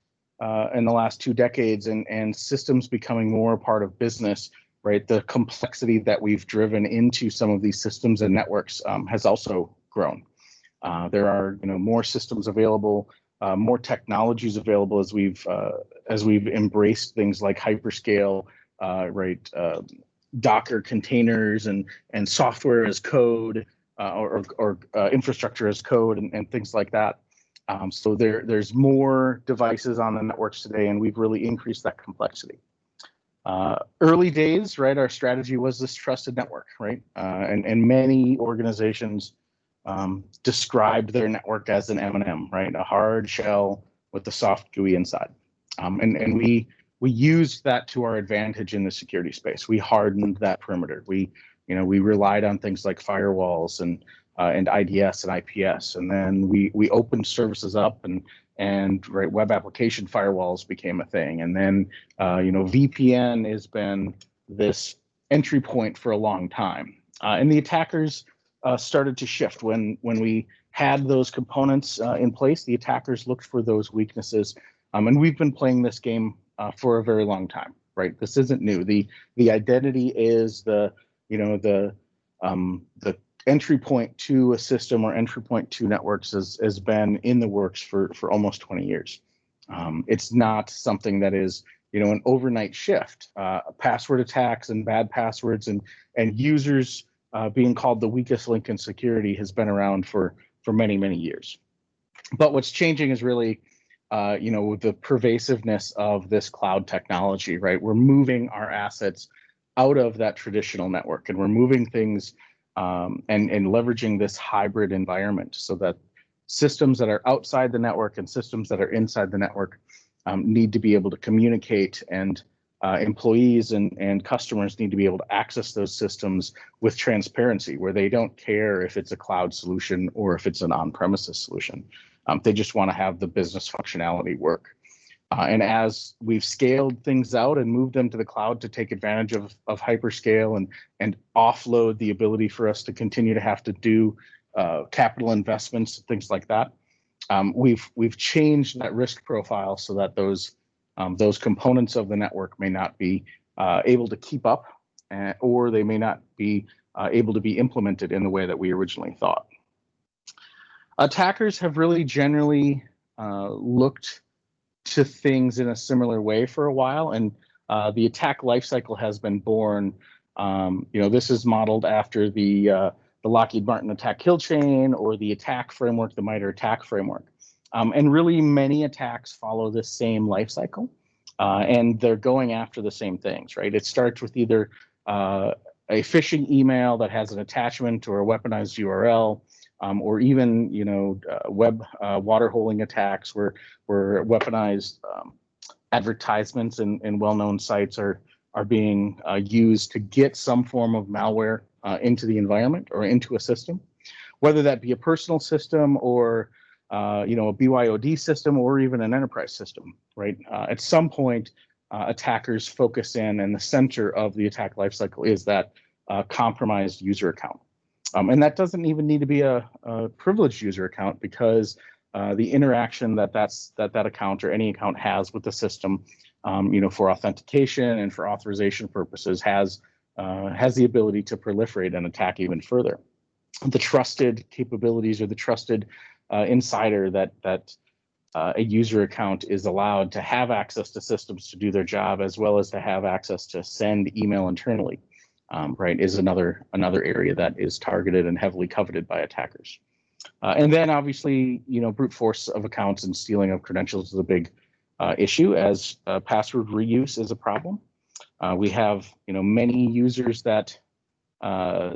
2 decades and systems becoming more a part of business, right? The complexity that we've driven into some of these systems and networks has also grown. There are more systems available. More technologies available as we've embraced things like hyperscale, Docker containers and software as code or infrastructure as code and things like that. So there's more devices on the networks today, and we've really increased that complexity. Early days, right? Our strategy was this trusted network, right? And many organizations described their network as an M&M, right? A hard shell with the soft GUI inside. And we used that to our advantage in the security space. We hardened that perimeter. We relied on things like firewalls and IDS and IPS, and then we opened services up, and web application firewalls became a thing, and then VPN has been this entry point for a long time, and the attackers started to shift when we had those components in place. The attackers looked for those weaknesses, and we've been playing this game for a very long time. Right, this isn't new. The identity is the entry point to a system or entry point to networks has been in the works for almost 20 years. It's not something that is an overnight shift. Password attacks and bad passwords and users being called the weakest link in security has been around for many years. But what's changing is really the pervasiveness of this cloud technology. Right, we're moving our assets out of that traditional network, and we're moving things and leveraging this hybrid environment so that systems that are outside the network and systems that are inside the network need to be able to communicate, and employees and customers need to be able to access those systems with transparency, where they don't care if it's a cloud solution or if it's an on-premises solution. They just want to have the business functionality work. And as we've scaled things out and moved them to the cloud to take advantage of hyperscale and offload the ability for us to continue to have to do capital investments, things like that, we've changed that risk profile so that those components of the network may not be able to keep up, or they may not be able to be implemented in the way that we originally thought. Attackers have really generally looked to things in a similar way for a while, and the attack lifecycle has been born. This is modeled after the Lockheed Martin attack kill chain, or the attack framework, the MITRE attack framework. And really many attacks follow this same lifecycle, and they're going after the same things, right? It starts with either a phishing email that has an attachment or a weaponized URL, or even web water holing attacks where weaponized advertisements and well-known sites are being used to get some form of malware into the environment or into a system, whether that be a personal system or a BYOD system or even an enterprise system. Right, at some point, attackers focus in, and the center of the attack lifecycle is that compromised user account. And that doesn't even need to be a privileged user account, because the interaction that account or any account has with the system, for authentication and for authorization purposes, has the ability to proliferate and attack even further. The trusted capabilities or the trusted insider that a user account is allowed to have access to systems to do their job, as well as to have access to send email internally. Right, is another area that is targeted and heavily coveted by attackers. And then obviously, brute force of accounts and stealing of credentials is a big issue, as password reuse is a problem. We have many users that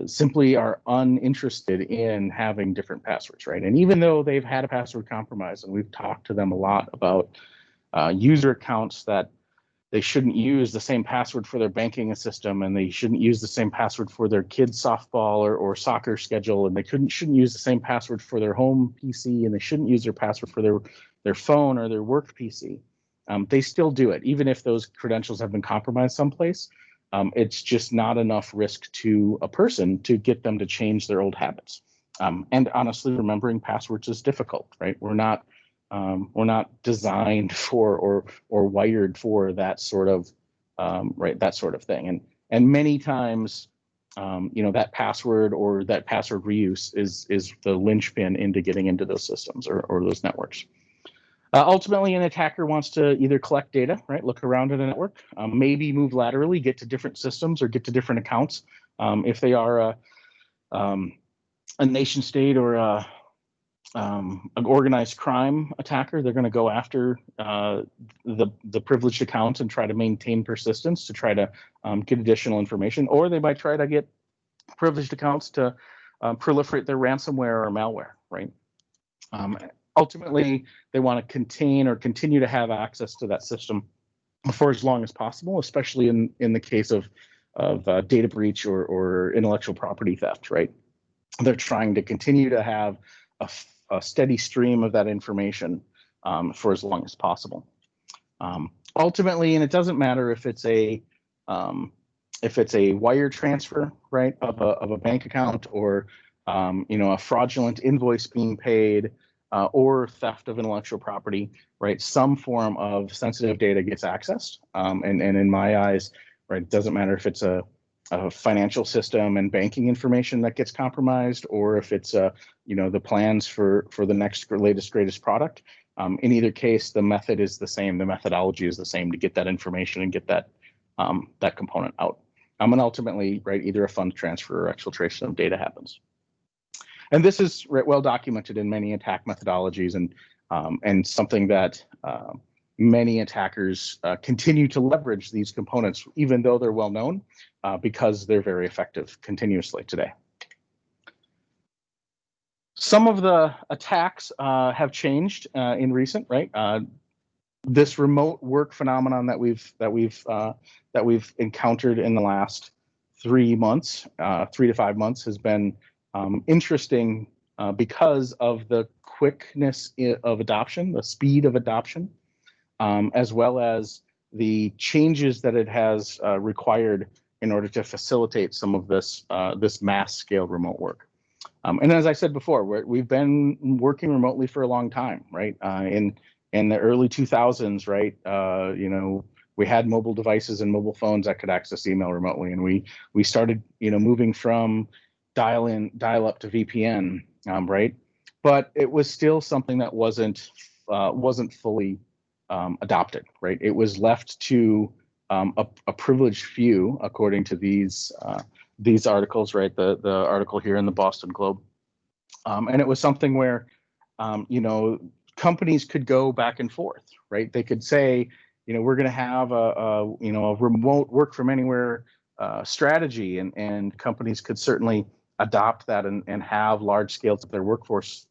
simply are uninterested in having different passwords, right? And even though they've had a password compromise, and we've talked to them a lot about user accounts that they shouldn't use the same password for their banking system, and they shouldn't use the same password for their kids' softball or soccer schedule, and they shouldn't use the same password for their home PC, and they shouldn't use their password for their phone or their work PC. They still do it, even if those credentials have been compromised someplace. It's just not enough risk to a person to get them to change their old habits. And honestly, remembering passwords is difficult, right? We're not designed for or wired for that sort of that sort of thing. And many times, that password or that password reuse is the linchpin into getting into those systems or those networks. Ultimately, an attacker wants to either collect data, right, look around at a network, maybe move laterally, get to different systems or get to different accounts. If they are a nation state or an organized crime attacker, they're going to go after the privileged accounts and try to maintain persistence to try to get additional information, or they might try to get privileged accounts to proliferate their ransomware or malware, right? Ultimately, they want to contain or continue to have access to that system for as long as possible, especially in the case of data breach or intellectual property theft, right? They're trying to continue to have a steady stream of that information for as long as possible. Ultimately, and it doesn't matter if it's a wire transfer, right, of a bank account, or a fraudulent invoice being paid, or theft of intellectual property, right? Some form of sensitive data gets accessed, and in my eyes, right, it doesn't matter if it's a financial system and banking information that gets compromised, or if it's the plans for the next latest greatest product. In either case, the method is the same. The methodology is the same to get that information and get that component out. And ultimately, right, either a fund transfer or exfiltration of data happens. And this is well documented in many attack methodologies, and something that many attackers continue to leverage these components, even though they're well known, because they're very effective continuously today. Some of the attacks have changed in recent, right? This remote work phenomenon that we've encountered in the last 3 months, 3 to 5 months, has been interesting because of the quickness of adoption, the speed of adoption, as well as the changes that it has required in order to facilitate some of this mass scale remote work. And as I said before, we've been working remotely for a long time, right? In the early 2000s, right? We had mobile devices and mobile phones that could access email remotely, and we started, moving from dial-up to VPN, right? But it was still something that wasn't fully adopted, right? It was left to a privileged few, according to these articles, right? The article here in the Boston Globe, and it was something where, companies could go back and forth, right? They could say, we're going to have a remote work from anywhere strategy, and companies could certainly adopt that and have large scales of their workforce,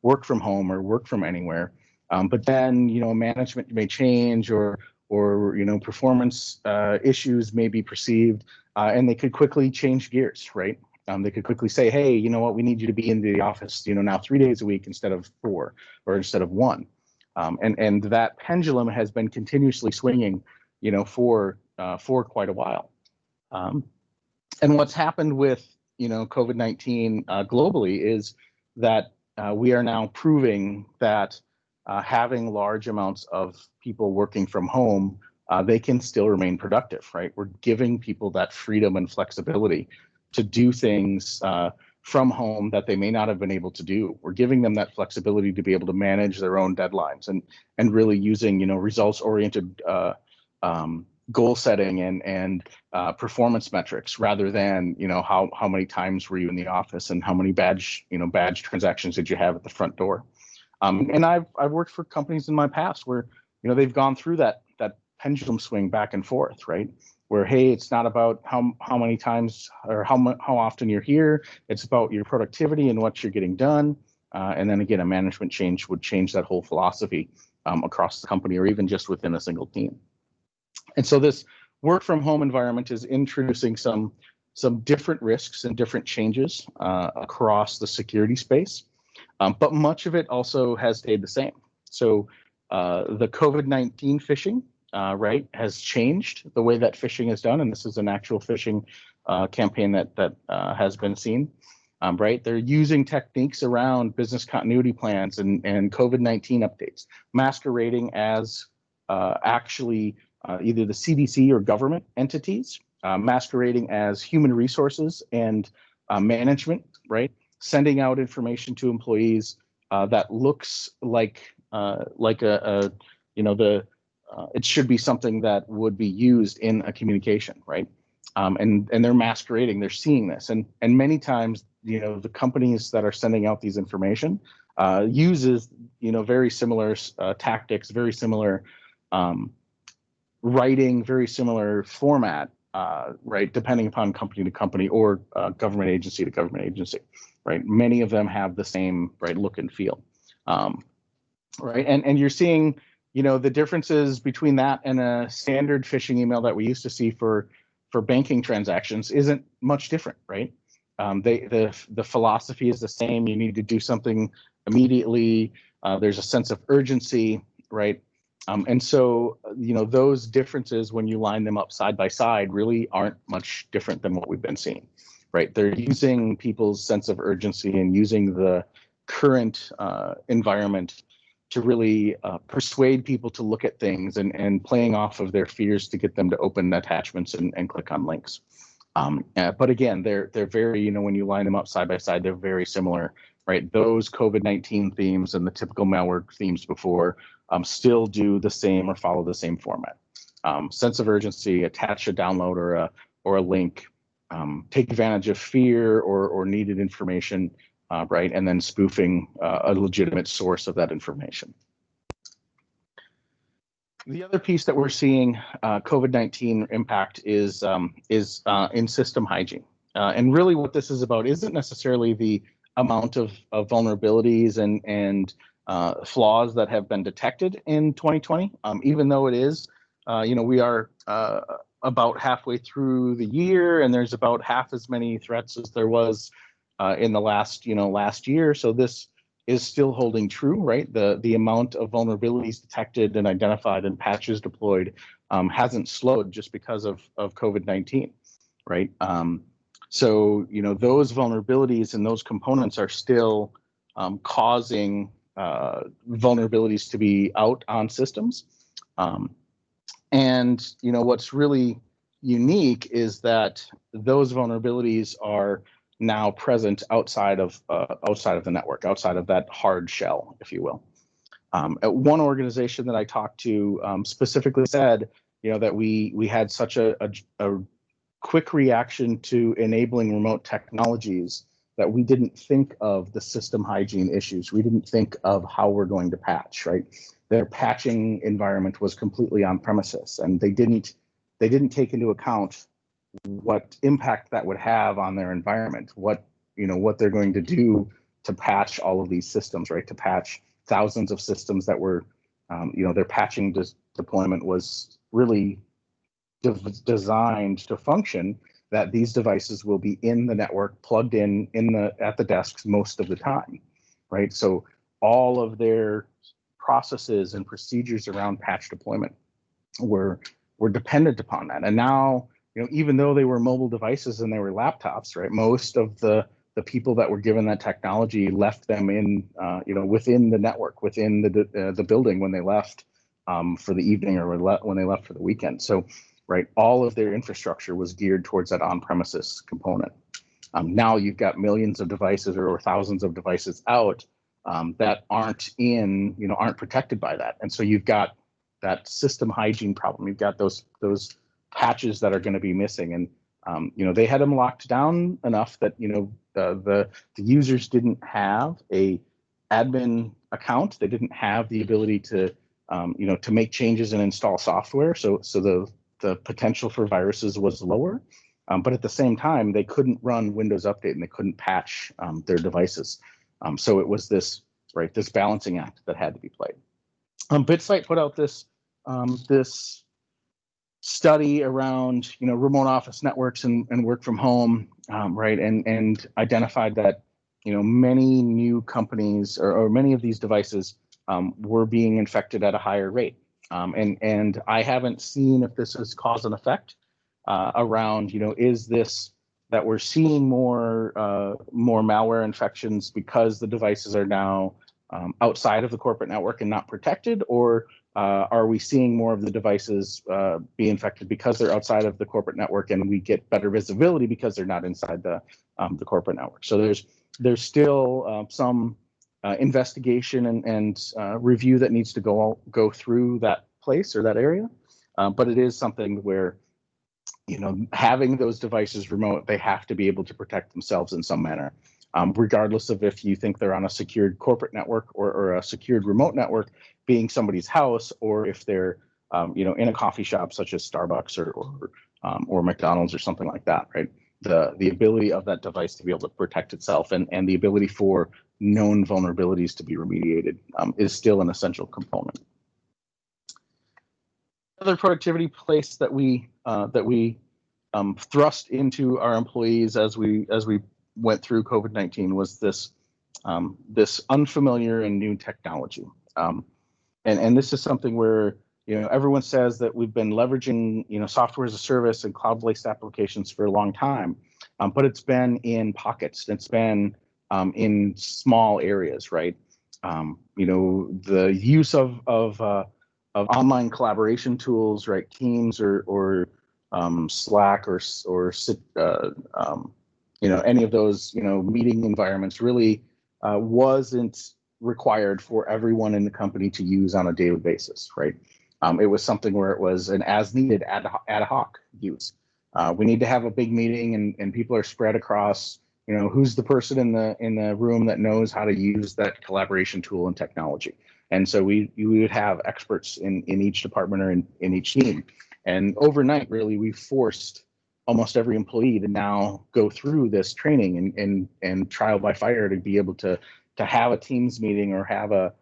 work from home or work from anywhere. But then, management may change, or performance issues may be perceived, and they could quickly change gears, right? They could quickly say, hey, you know what, we need you to be in the office, now 3 days a week instead of 4, or instead of 1. And that pendulum has been continuously swinging, for quite a while. And what's happened with, COVID-19 globally is that we are now proving that having large amounts of people working from home, they can still remain productive, right? We're giving people that freedom and flexibility to do things from home that they may not have been able to do. We're giving them that flexibility to be able to manage their own deadlines, and really using, results-oriented goal setting and performance metrics, rather than, how many times were you in the office and how many badge transactions did you have at the front door. And I've worked for companies in my past where, they've gone through that pendulum swing back and forth, right? Where, hey, it's not about how many times or how often you're here. It's about your productivity and what you're getting done. And then again, a management change would change that whole philosophy across the company, or even just within a single team. And so this work from home environment is introducing some different risks and different changes across the security space. But much of it also has stayed the same. So the COVID-19 phishing, right, has changed the way that phishing is done. And this is an actual phishing campaign that has been seen, right? They're using techniques around business continuity plans and COVID-19 updates, masquerading as actually either the CDC or government entities, masquerading as human resources and management, right? Sending out information to employees that looks like it should be something that would be used in a communication, right? And they're masquerading, they're seeing this. And many times, the companies that are sending out these information uses, very similar tactics, very similar writing, very similar format, right? Depending upon company to company or government agency to government agency, right? Many of them have the same, right, look and feel, right? And you're seeing the differences between that and a standard phishing email that we used to see for banking transactions isn't much different, right? The philosophy is the same. You need to do something immediately. There's a sense of urgency, right? And so, those differences, when you line them up side by side, really aren't much different than what we've been seeing, right? They're using people's sense of urgency and using the current environment to really persuade people to look at things and playing off of their fears to get them to open attachments and click on links. But again, they're very, when you line them up side by side, they're very similar, right? Those COVID-19 themes and the typical malware themes before still do the same or follow the same format. Sense of urgency, attach a download or a link, take advantage of fear or needed information, right? And then spoofing a legitimate source of that information. The other piece that we're seeing COVID-19 impact is in system hygiene. And really what this is about isn't necessarily the amount of vulnerabilities and flaws that have been detected in 2020, even though it is, we are about halfway through the year and there's about half as many threats as there was in the last year. So this is still holding true, right? The amount of vulnerabilities detected and identified and patches deployed hasn't slowed just because of COVID-19, right? So, those vulnerabilities and those components are still causing vulnerabilities to be out on systems. And, what's really unique is that those vulnerabilities are now present outside of the network, outside of that hard shell, if you will. At one organization that I talked to specifically said, that we had such a quick reaction to enabling remote technologies that we didn't think of the system hygiene issues. We didn't think of how we're going to patch, right? Their patching environment was completely on premises, and they didn't take into account what impact that would have on their environment, what they're going to do to patch all of these systems, right? To patch thousands of systems that were, their patching deployment was really designed to function that these devices will be in the network, plugged in at the desks most of the time, right? So all of their processes and procedures around patch deployment were dependent upon that. And now, even though they were mobile devices and they were laptops, right? Most of the people that were given that technology left them in, within the network, within the building when they left for the evening or when they left for the weekend. So, right, all of their infrastructure was geared towards that on-premises component. Now you've got millions of devices or thousands of devices out that aren't protected by that, and so you've got that system hygiene problem. You've got those patches that are going to be missing, and they had them locked down enough that the users didn't have a admin account. They didn't have the ability to to make changes and install software. So the potential for viruses was lower, but at the same time they couldn't run Windows Update and they couldn't patch their devices. So it was this balancing act that had to be played. BitSight put out this study around remote office networks and work from home, right, and identified that many new companies or many of these devices were being infected at a higher rate, and I haven't seen if this is cause and effect around is this that we're seeing more malware infections because the devices are now outside of the corporate network and not protected, or are we seeing more of the devices be infected because they're outside of the corporate network and we get better visibility because they're not inside the corporate network? So there's still some investigation and review that needs to go through that place or that area, but it is something where having those devices remote, they have to be able to protect themselves in some manner. Regardless of if you think they're on a secured corporate network or a secured remote network being somebody's house, or if they're in a coffee shop such as Starbucks or McDonald's or something like that, right? The ability of that device to be able to protect itself and the ability for known vulnerabilities to be remediated is still an essential component. Another productivity place that we thrust into our employees as we went through COVID-19 was this unfamiliar and new technology. And this is something where, everyone says that we've been leveraging, software as a service and cloud-based applications for a long time, but it's been in pockets. It's been in small areas, right? The use of online collaboration tools, right? Teams or Slack or any of those, meeting environments really wasn't required for everyone in the company to use on a daily basis, right? It was something where it was an as needed ad hoc use. We need to have a big meeting and people are spread across, who's the person in the room that knows how to use that collaboration tool and technology. And so we would have experts in each department or in each team. And overnight, really, we forced almost every employee to now go through this training and trial by fire to be able to have a Teams meeting or have a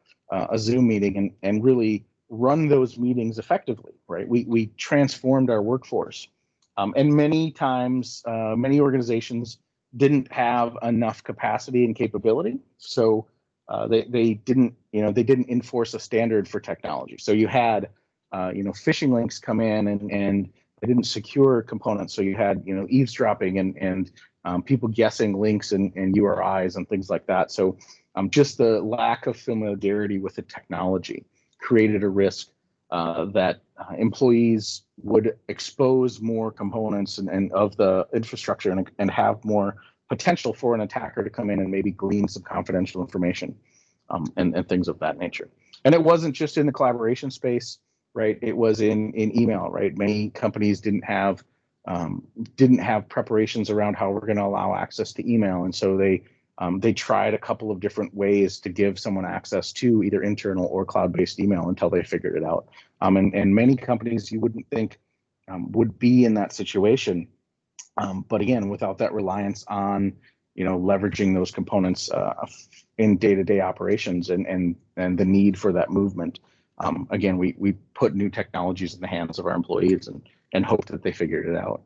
Zoom meeting and really run those meetings effectively, right? We transformed our workforce. And many times, many organizations didn't have enough capacity and capability. So they didn't enforce a standard for technology. So you had, phishing links come in and they didn't secure components. So you had, eavesdropping and people guessing links and URIs and things like that. So just the lack of familiarity with the technology created a risk that employees would expose more components and of the infrastructure and have more potential for an attacker to come in and maybe glean some confidential information and things of that nature. And it wasn't just in the collaboration space, right? It was in email, right? Many companies didn't have preparations around how we're going to allow access to email, and so they tried a couple of different ways to give someone access to either internal or cloud-based email until they figured it out. And many companies you wouldn't think would be in that situation, but again, without that reliance on leveraging those components in day-to-day operations and the need for that movement. Again, we put new technologies in the hands of our employees and hope that they figured it out.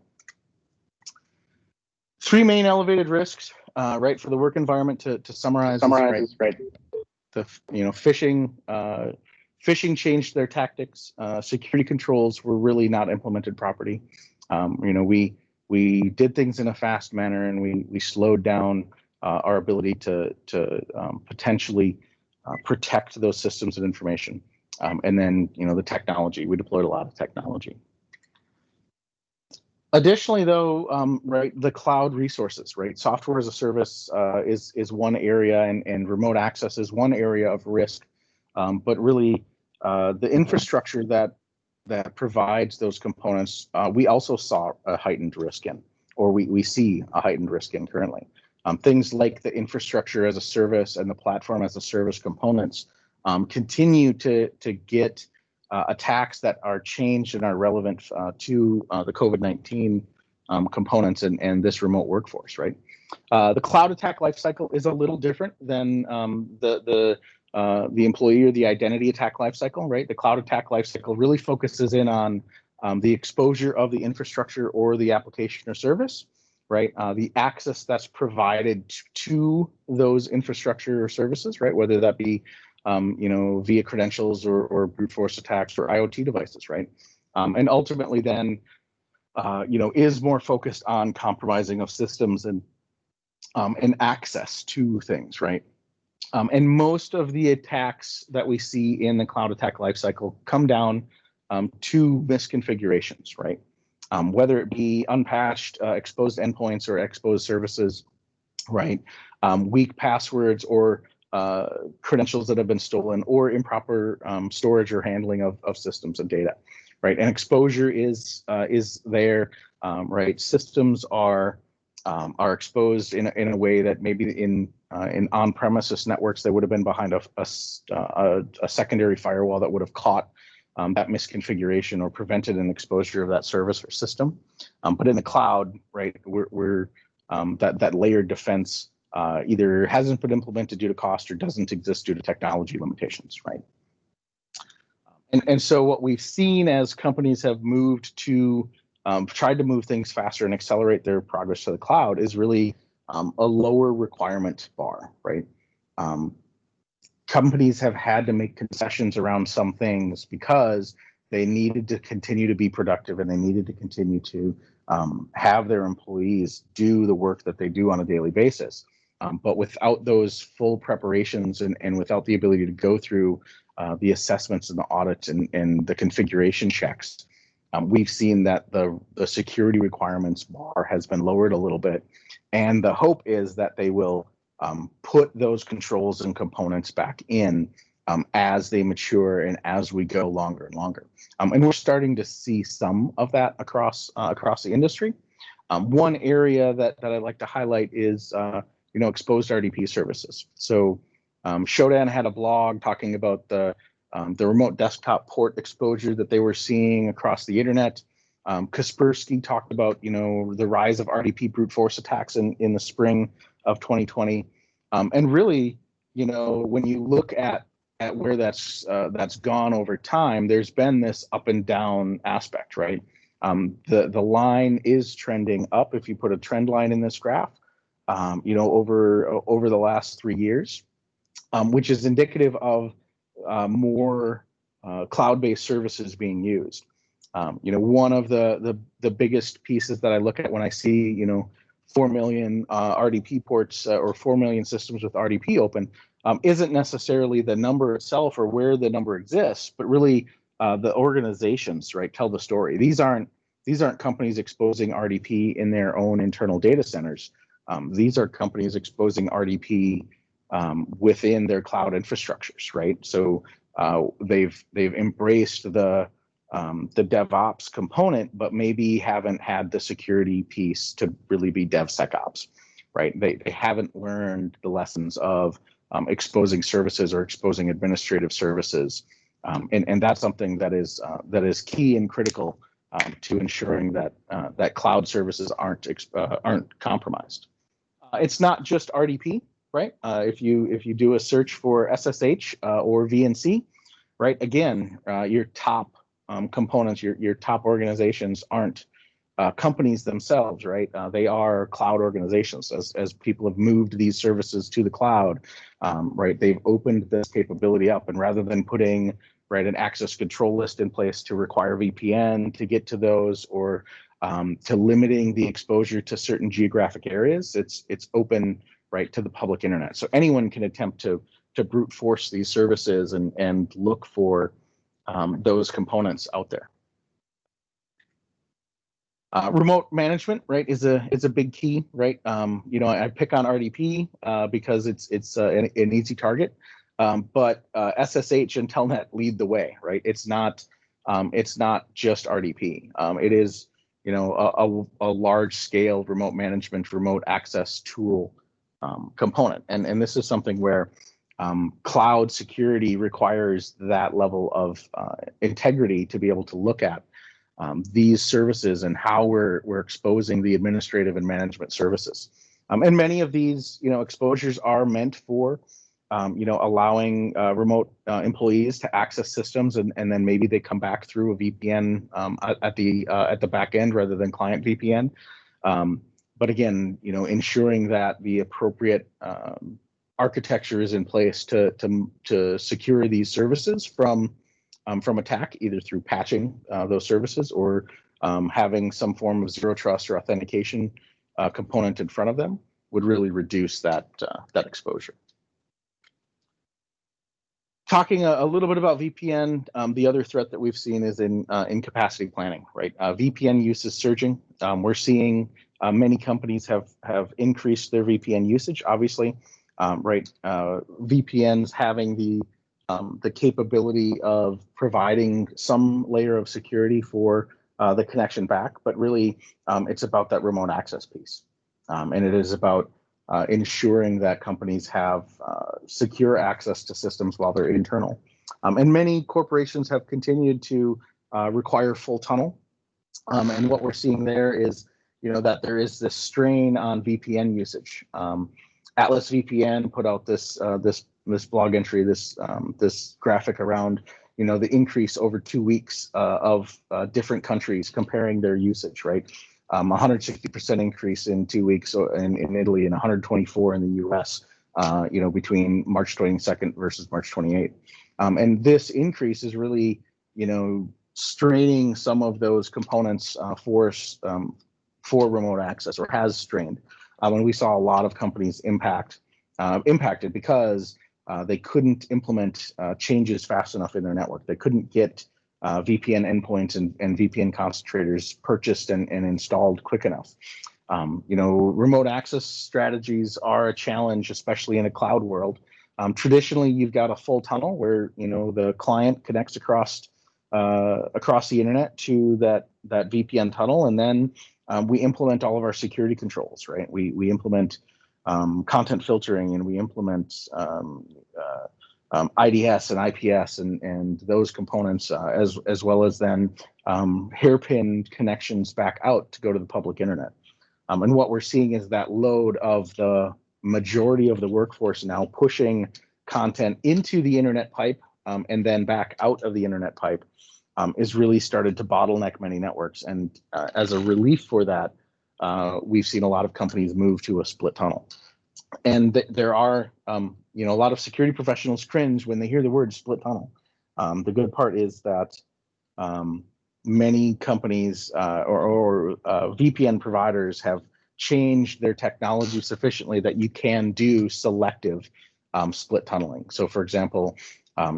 Three main elevated risks, right, for the work environment to summarize. Right. The phishing changed their tactics. Security controls were really not implemented properly. We did things in a fast manner, and we slowed down our ability to potentially protect those systems and information. And then, the technology, we deployed a lot of technology. Additionally, though, right, the cloud resources, right, software as a service is one area, and remote access is one area of risk. But really, the infrastructure that provides those components, we also saw a heightened risk in, or we see a heightened risk in currently. Things like the infrastructure as a service and the platform as a service components continue to get attacks that are changed and are relevant to the COVID-19 components and this remote workforce, right? The cloud attack lifecycle is a little different than the employee or the identity attack lifecycle, right? The cloud attack lifecycle really focuses in on the exposure of the infrastructure or the application or service, right? The access that's provided to those infrastructure or services, right? Whether that be via credentials or brute force attacks or IoT devices, right? And ultimately then, is more focused on compromising of systems and access to things, right? And most of the attacks that we see in the cloud attack lifecycle come down to misconfigurations, right? Whether it be unpatched, exposed endpoints or exposed services, right? Weak passwords or credentials that have been stolen, or improper storage or handling of systems and data, right? And exposure is there, right? Systems are exposed in a way that maybe in on-premises networks that would have been behind a secondary firewall that would have caught that misconfiguration or prevented an exposure of that service or system. But in the cloud, right, we're that layered defense either hasn't been implemented due to cost or doesn't exist due to technology limitations, right? And so what we've seen as companies have moved to tried to move things faster and accelerate their progress to the cloud is really a lower requirement bar, right? Companies have had to make concessions around some things because they needed to continue to be productive and they needed to continue to have their employees do the work that they do on a daily basis. But without those full preparations and without the ability to go through the assessments and the audits and the configuration checks, we've seen that the security requirements bar has been lowered a little bit. And the hope is that they will put those controls and components back in as they mature and as we go longer and longer. And we're starting to see some of that across the industry. One area that I'd like to highlight is exposed RDP services. So Shodan had a blog talking about the remote desktop port exposure that they were seeing across the internet. Kaspersky talked about the rise of RDP brute force attacks in the spring of 2020. And really, when you look at where that's gone over time, there's been this up and down aspect, right? The line is trending up. If you put a trend line in this graph, over the last 3 years, which is indicative of more cloud-based services being used. One of the biggest pieces that I look at when I see 4 million RDP ports or 4 million systems with RDP open isn't necessarily the number itself or where the number exists, but really the organizations, right, tell the story. These aren't companies exposing RDP in their own internal data centers. These are companies exposing RDP within their cloud infrastructures, right? So they've embraced the DevOps component, but maybe haven't had the security piece to really be DevSecOps, right? They haven't learned the lessons of exposing services or exposing administrative services, and that's something that is key and critical to ensuring that that cloud services aren't compromised. It's not just RDP, right? If you do a search for SSH or VNC, right? Again, your top components, your top organizations aren't companies themselves, right? They are cloud organizations. As people have moved these services to the cloud, right? They've opened this capability up, and rather than putting an access control list in place to require VPN to get to those, or to limiting the exposure to certain geographic areas, it's open right to the public internet. So anyone can attempt to brute force these services and look for those components out there. Remote management, right, is a big key, right? I pick on RDP because it's an easy target, but SSH and Telnet lead the way, right? It's not just RDP. It is a large scale remote management, remote access tool component, and this is something where cloud security requires that level of integrity to be able to look at these services and how we're exposing the administrative and management services. And many of these exposures are meant for allowing remote employees to access systems, and then maybe they come back through a VPN at the back end rather than client VPN. But again, ensuring that the appropriate architecture is in place to secure these services from attack, either through patching those services or having some form of zero trust or authentication component in front of them, would really reduce that exposure. Talking a little bit about VPN, the other threat that we've seen is in capacity planning, right? VPN use is surging. We're seeing many companies have increased their VPN usage, obviously, right? VPNs having the capability of providing some layer of security for the connection back, but really it's about that remote access piece. And it is about ensuring that companies have secure access to systems while they're internal. And many corporations have continued to require full tunnel. And what we're seeing there is, that there is this strain on VPN usage. Atlas VPN put out this blog entry, this graphic around the increase over 2 weeks of different countries comparing their usage, right? 160% increase in 2 weeks in Italy and 124 in the US, between March 22nd versus March 28th. And this increase is really, straining some of those components for remote access, or has strained. And we saw a lot of companies impacted because they couldn't implement changes fast enough in their network. They couldn't get VPN endpoints and VPN concentrators purchased and installed quick enough. Remote access strategies are a challenge, especially in a cloud world. Traditionally, you've got a full tunnel where the client connects across the internet to that VPN tunnel, and then we implement all of our security controls, right? We implement content filtering, and we implement IDS and IPS and those components, as well as then hairpin connections back out to go to the public internet. And what we're seeing is that load of the majority of the workforce now pushing content into the internet pipe and then back out of the internet pipe is really started to bottleneck many networks. And as a relief for that, we've seen a lot of companies move to a split tunnel. And there are, a lot of security professionals cringe when they hear the word split tunnel. The good part is that many companies or VPN providers have changed their technology sufficiently that you can do selective split tunneling. So, for example,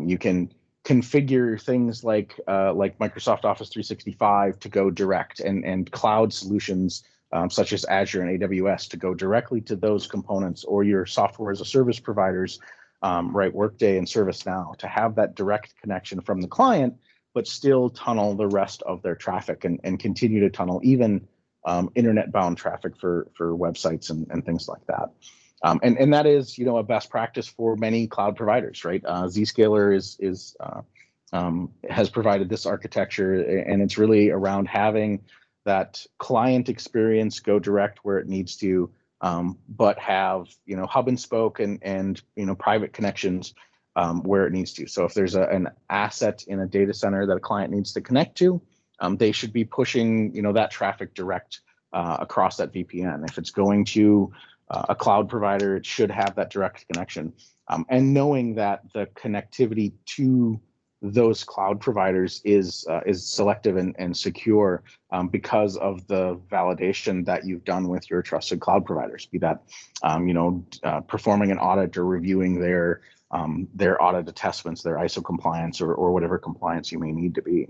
you can configure things like Microsoft Office 365 to go direct, and cloud solutions such as Azure and AWS to go directly to those components, or your software as a service providers, right, Workday and ServiceNow, to have that direct connection from the client, but still tunnel the rest of their traffic and continue to tunnel even internet-bound traffic for websites and things like that. And that is, a best practice for many cloud providers, right? Zscaler has provided this architecture, and it's really around having that client experience go direct where it needs to, but have hub and spoke and private connections where it needs to. So if there's an asset in a data center that a client needs to connect to, they should be pushing that traffic direct across that VPN. If it's going to a cloud provider, it should have that direct connection. And knowing that the connectivity to those cloud providers is selective and secure because of the validation that you've done with your trusted cloud providers, be that performing an audit or reviewing their audit attestments, their ISO compliance, or whatever compliance you may need to be.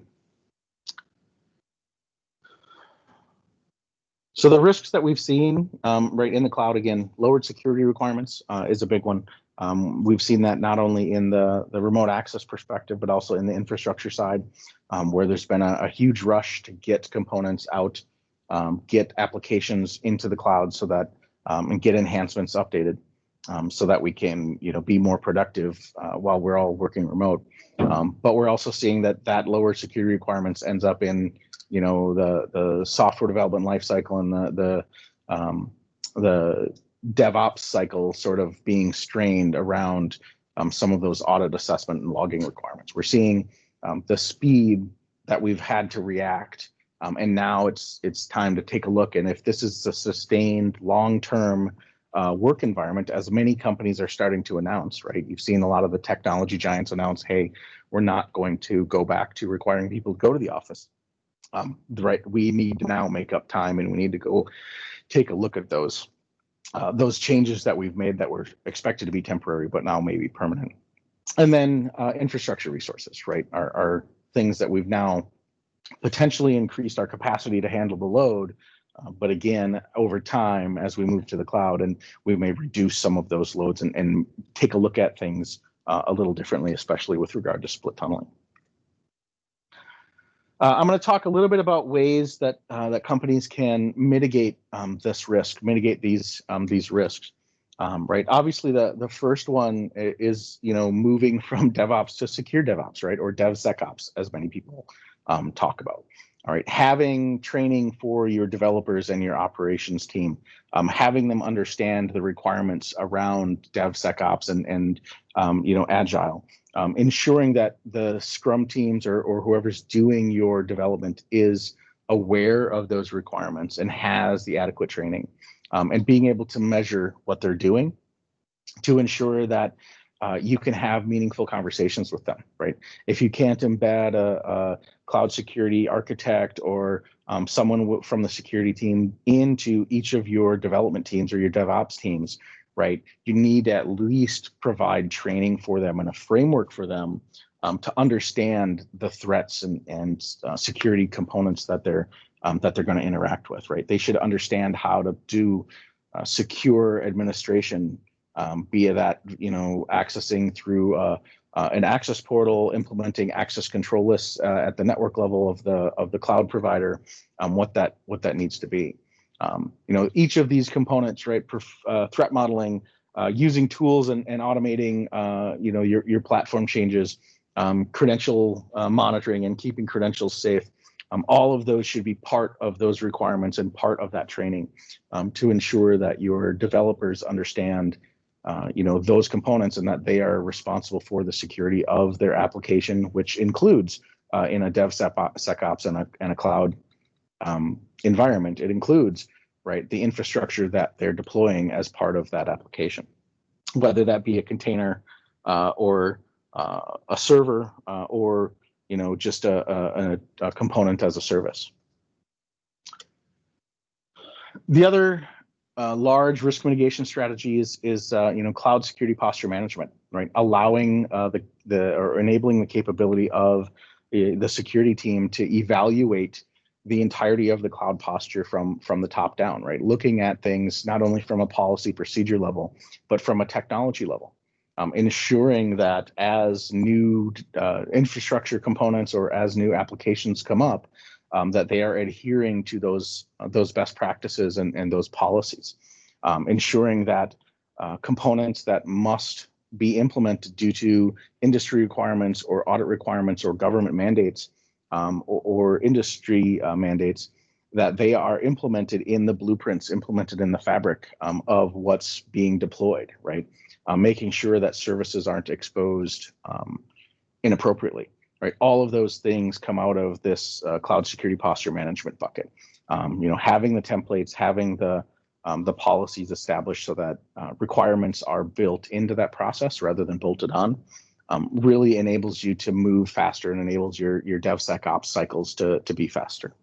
So the risks that we've seen right in the cloud, again, lowered security requirements is a big one. We've seen that not only in the remote access perspective, but also in the infrastructure side, where there's been a huge rush to get components out, get applications into the cloud so that and get enhancements updated so that we can be more productive while we're all working remote. But we're also seeing that lower security requirements ends up in the software development lifecycle and the DevOps cycle sort of being strained around some of those audit assessment and logging requirements. We're seeing the speed that we've had to react, and now it's time to take a look. And if this is a sustained long-term work environment, as many companies are starting to announce, right? You've seen a lot of the technology giants announce, hey, we're not going to go back to requiring people to go to the office. Right, we need to now make up time, and we need to go take a look at those changes that we've made that were expected to be temporary, but now may be permanent. And then infrastructure resources, right, are things that we've now potentially increased our capacity to handle the load. But again, over time, as we move to the cloud, and we may reduce some of those loads and take a look at things a little differently, especially with regard to split tunneling. I'm going to talk a little bit about ways that that companies can mitigate this risk, mitigate these risks. Right. Obviously, the first one is moving from DevOps to secure DevOps, right, or DevSecOps, as many people talk about. All right, having training for your developers and your operations team, having them understand the requirements around DevSecOps and Agile, ensuring that the Scrum teams or whoever's doing your development is aware of those requirements and has the adequate training, and being able to measure what they're doing to ensure that you can have meaningful conversations with them, right? If you can't embed a cloud security architect or someone from the security team into each of your development teams or your DevOps teams, right? You need to at least provide training for them and a framework for them to understand the threats and security components that they're going to interact with, right? They should understand how to do secure administration, be that accessing through an access portal, implementing access control lists at the network level of the cloud provider, what that needs to be. Each of these components, right? Threat modeling, using tools and automating, your platform changes, credential monitoring and keeping credentials safe. All of those should be part of those requirements and part of that training to ensure that your developers understand those components and that they are responsible for the security of their application, which includes in a DevSecOps and a cloud environment. It includes, right, the infrastructure that they're deploying as part of that application, whether that be a container or a server or just a component as a service. The other large risk mitigation strategy is cloud security posture management, right? Allowing or enabling the capability of the security team to evaluate the entirety of the cloud posture from the top down, right? Looking at things not only from a policy procedure level, but from a technology level. Ensuring that as new infrastructure components or as new applications come up, that they are adhering to those best practices and those policies. Ensuring that components that must be implemented due to industry requirements or audit requirements or government mandates or industry mandates, that they are implemented in the blueprints, implemented in the fabric of what's being deployed, right? Making sure that services aren't exposed inappropriately, right? All of those things come out of this cloud security posture management bucket. Having the templates, having the policies established so that requirements are built into that process rather than bolted on, really enables you to move faster and enables your DevSecOps cycles to be faster.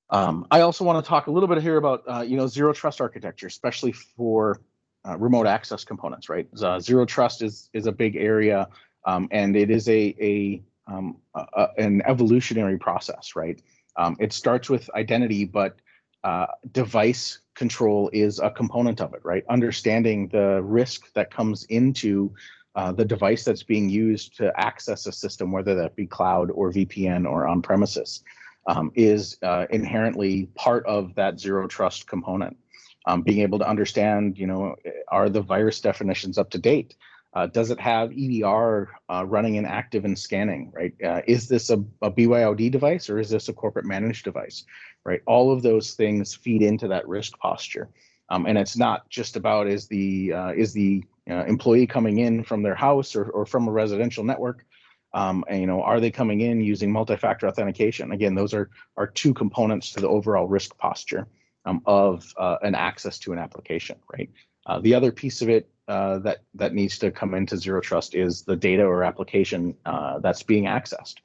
I also want to talk a little bit here about zero trust architecture, especially for remote access components, right? Zero trust is a big area, and it is an evolutionary process, right? It starts with identity, but device control is a component of it, right? Understanding the risk that comes into the device that's being used to access a system, whether that be cloud or VPN or on premises, is inherently part of that zero trust component. Being able to understand, are the virus definitions up to date? Does it have EDR running and active and scanning, right? Is this a BYOD device or is this a corporate managed device, right? All of those things feed into that risk posture. And it's not just about is the employee coming in from their house or from a residential network, and, are they coming in using multi-factor authentication? Again, those are two components to the overall risk posture of an access to an application, right? The other piece of it that needs to come into zero trust is the data or application that's being accessed,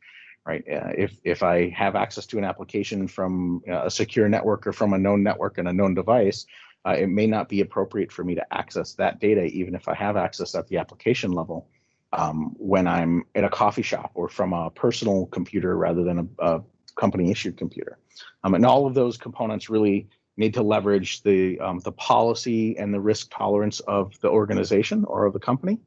right? If I have access to an application from a secure network or from a known network and a known device, it may not be appropriate for me to access that data, even if I have access at the application level, when I'm at a coffee shop or from a personal computer rather than a company issued computer. And all of those components really need to leverage the policy and the risk tolerance of the organization or of the company,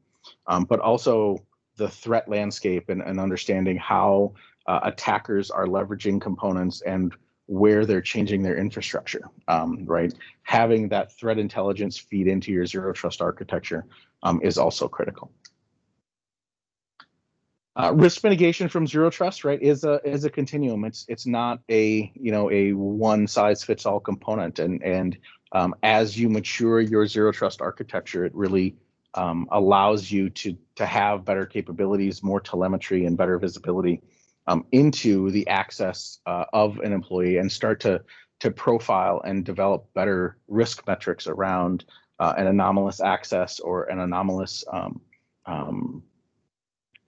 but also the threat landscape and understanding how attackers are leveraging components and where they're changing their infrastructure, right? Having that threat intelligence feed into your zero trust architecture is also critical. Risk mitigation from zero trust, right, is a continuum. It's not a a one size fits all component. And as you mature your zero trust architecture, it really allows you to have better capabilities, more telemetry, and better visibility into the access of an employee, and start to profile and develop better risk metrics around an anomalous access or an anomalous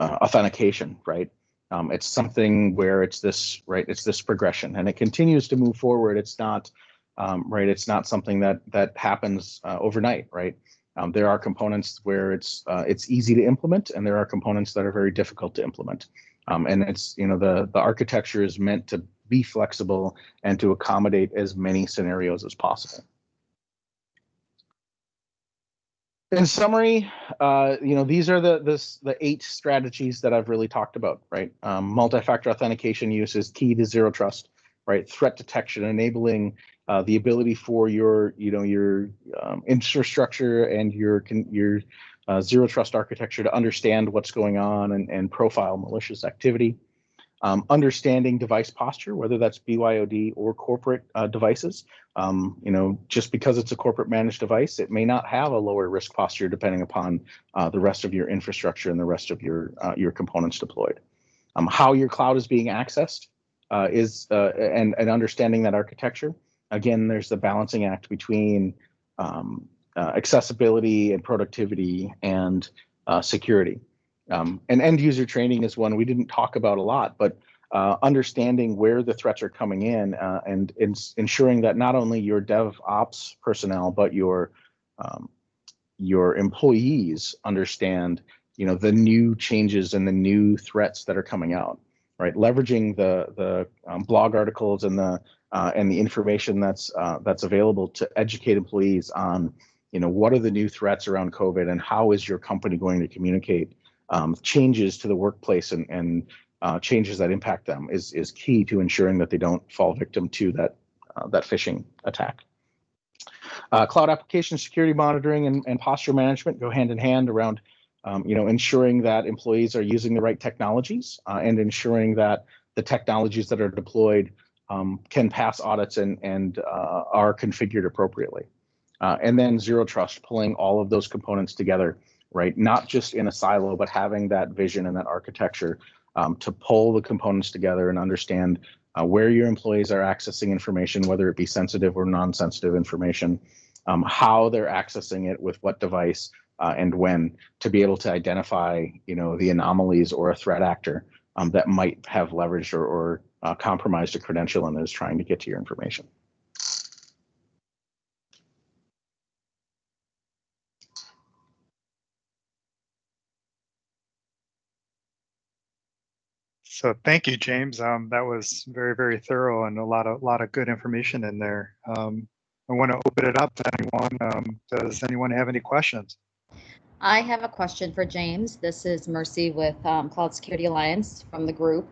authentication, right? It's something where it's this progression, and it continues to move forward. It's not right. It's not something that happens overnight, right? There are components where it's easy to implement, and there are components that are very difficult to implement. And it's the architecture is meant to be flexible and to accommodate as many scenarios as possible. In summary, these are the 8 strategies that I've really talked about, right? Multi-factor authentication use is key to zero trust, right? Threat detection, enabling the ability for your infrastructure and your zero trust architecture to understand what's going on and profile malicious activity. Understanding device posture, whether that's BYOD or corporate devices. Just because it's a corporate managed device, it may not have a lower risk posture depending upon the rest of your infrastructure and the rest of your components deployed. How your cloud is being accessed is and understanding that architecture. Again, there's the balancing act between accessibility and productivity and security. And end user training is one we didn't talk about a lot, but understanding where the threats are coming in and ensuring that not only your DevOps personnel, but your employees understand, the new changes and the new threats that are coming out, right? Leveraging the blog articles and the information that's available to educate employees on, what are the new threats around COVID and how is your company going to communicate changes to the workplace and changes that impact them is key to ensuring that they don't fall victim to that phishing attack. Cloud application security monitoring and posture management go hand in hand around ensuring that employees are using the right technologies and ensuring that the technologies that are deployed can pass audits and are configured appropriately. And then zero trust, pulling all of those components together, right? Not just in a silo, but having that vision and that architecture to pull the components together and understand where your employees are accessing information, whether it be sensitive or non-sensitive information, how they're accessing it, with what device, and when, to be able to identify, the anomalies or a threat actor that might have leveraged or compromised a credential and is trying to get to your information. So thank you, James. That was very, very thorough and a lot of good information in there. I want to open it up to anyone. Does anyone have any questions? I have a question for James. This is Mercy with Cloud Security Alliance from the group.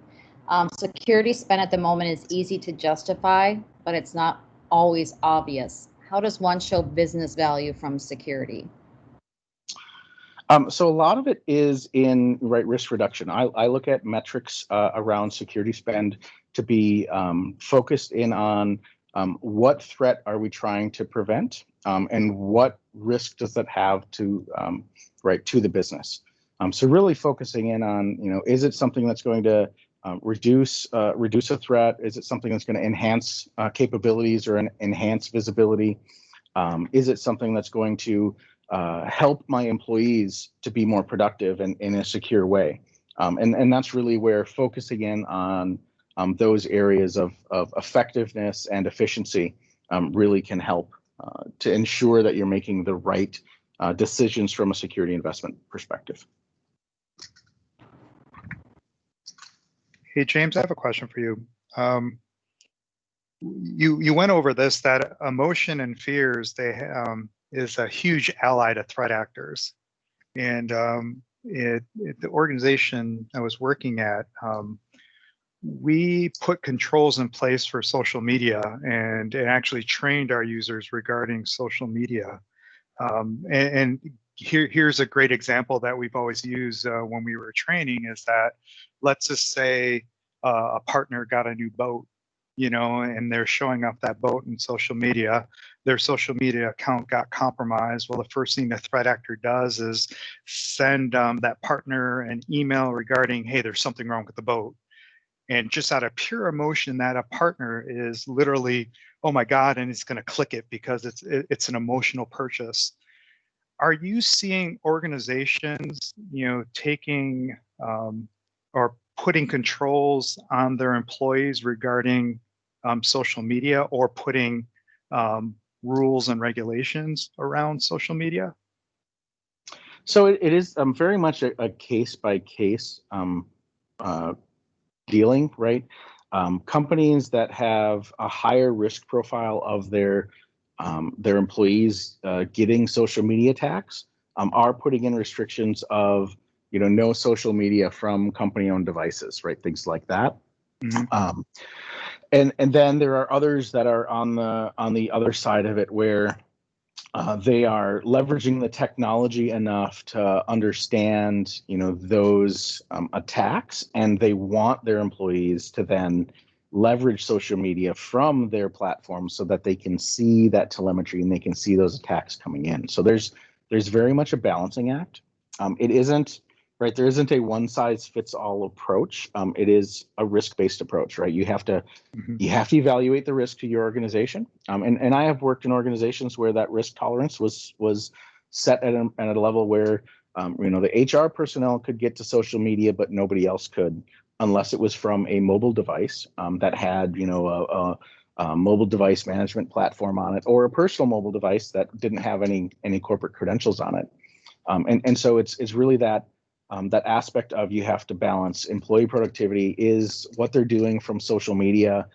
Security spend at the moment is easy to justify, but it's not always obvious. How does one show business value from security? So a lot of it is in risk reduction. I look at metrics around security spend to be focused in on what threat are we trying to prevent, and what risk does that have to to the business. So really focusing in on, is it something that's going to reduce a threat? Is it something that's going to enhance capabilities or enhance visibility? Is it something that's going to help my employees to be more productive and in a secure way? And that's really where focusing in on those areas of effectiveness and efficiency really can help to ensure that you're making the right decisions from a security investment perspective. Hey, James, I have a question for you. You went over this, that emotion and fears, is a huge ally to threat actors. And the organization I was working at, we put controls in place for social media and actually trained our users regarding social media. And here's a great example that we've always used when we were training is that let's just say a partner got a new boat, you know, and they're showing off that boat in social media. Their social media account got compromised. Well, the first thing the threat actor does is send that partner an email regarding, hey, there's something wrong with the boat. And just out of pure emotion, that a partner is literally, oh my God, and he's going to click it because it's an emotional purchase. Are you seeing organizations, you know, taking or putting controls on their employees regarding social media, or putting rules and regulations around social media? So it is very much a case by case dealing, right? Companies that have a higher risk profile of their employees getting social media attacks are putting in restrictions of, you know, no social media from company-owned devices, right? Things like that. Mm-hmm. And then there are others that are on the other side of it where they are leveraging the technology enough to understand, you know, those attacks, and they want their employees to then leverage social media from their platform so that they can see that telemetry and they can see those attacks coming in. So there's very much a balancing act. It isn't right. There isn't a one size fits all approach. It is a risk-based approach, right? You have to evaluate the risk to your organization. And I have worked in organizations where that risk tolerance was set at a level where, you know, the HR personnel could get to social media, but nobody else could, unless it was from a mobile device that had, you know, a mobile device management platform on it, or a personal mobile device that didn't have any corporate credentials on it. And so it's really that that aspect of, you have to balance employee productivity. Is what they're doing from social media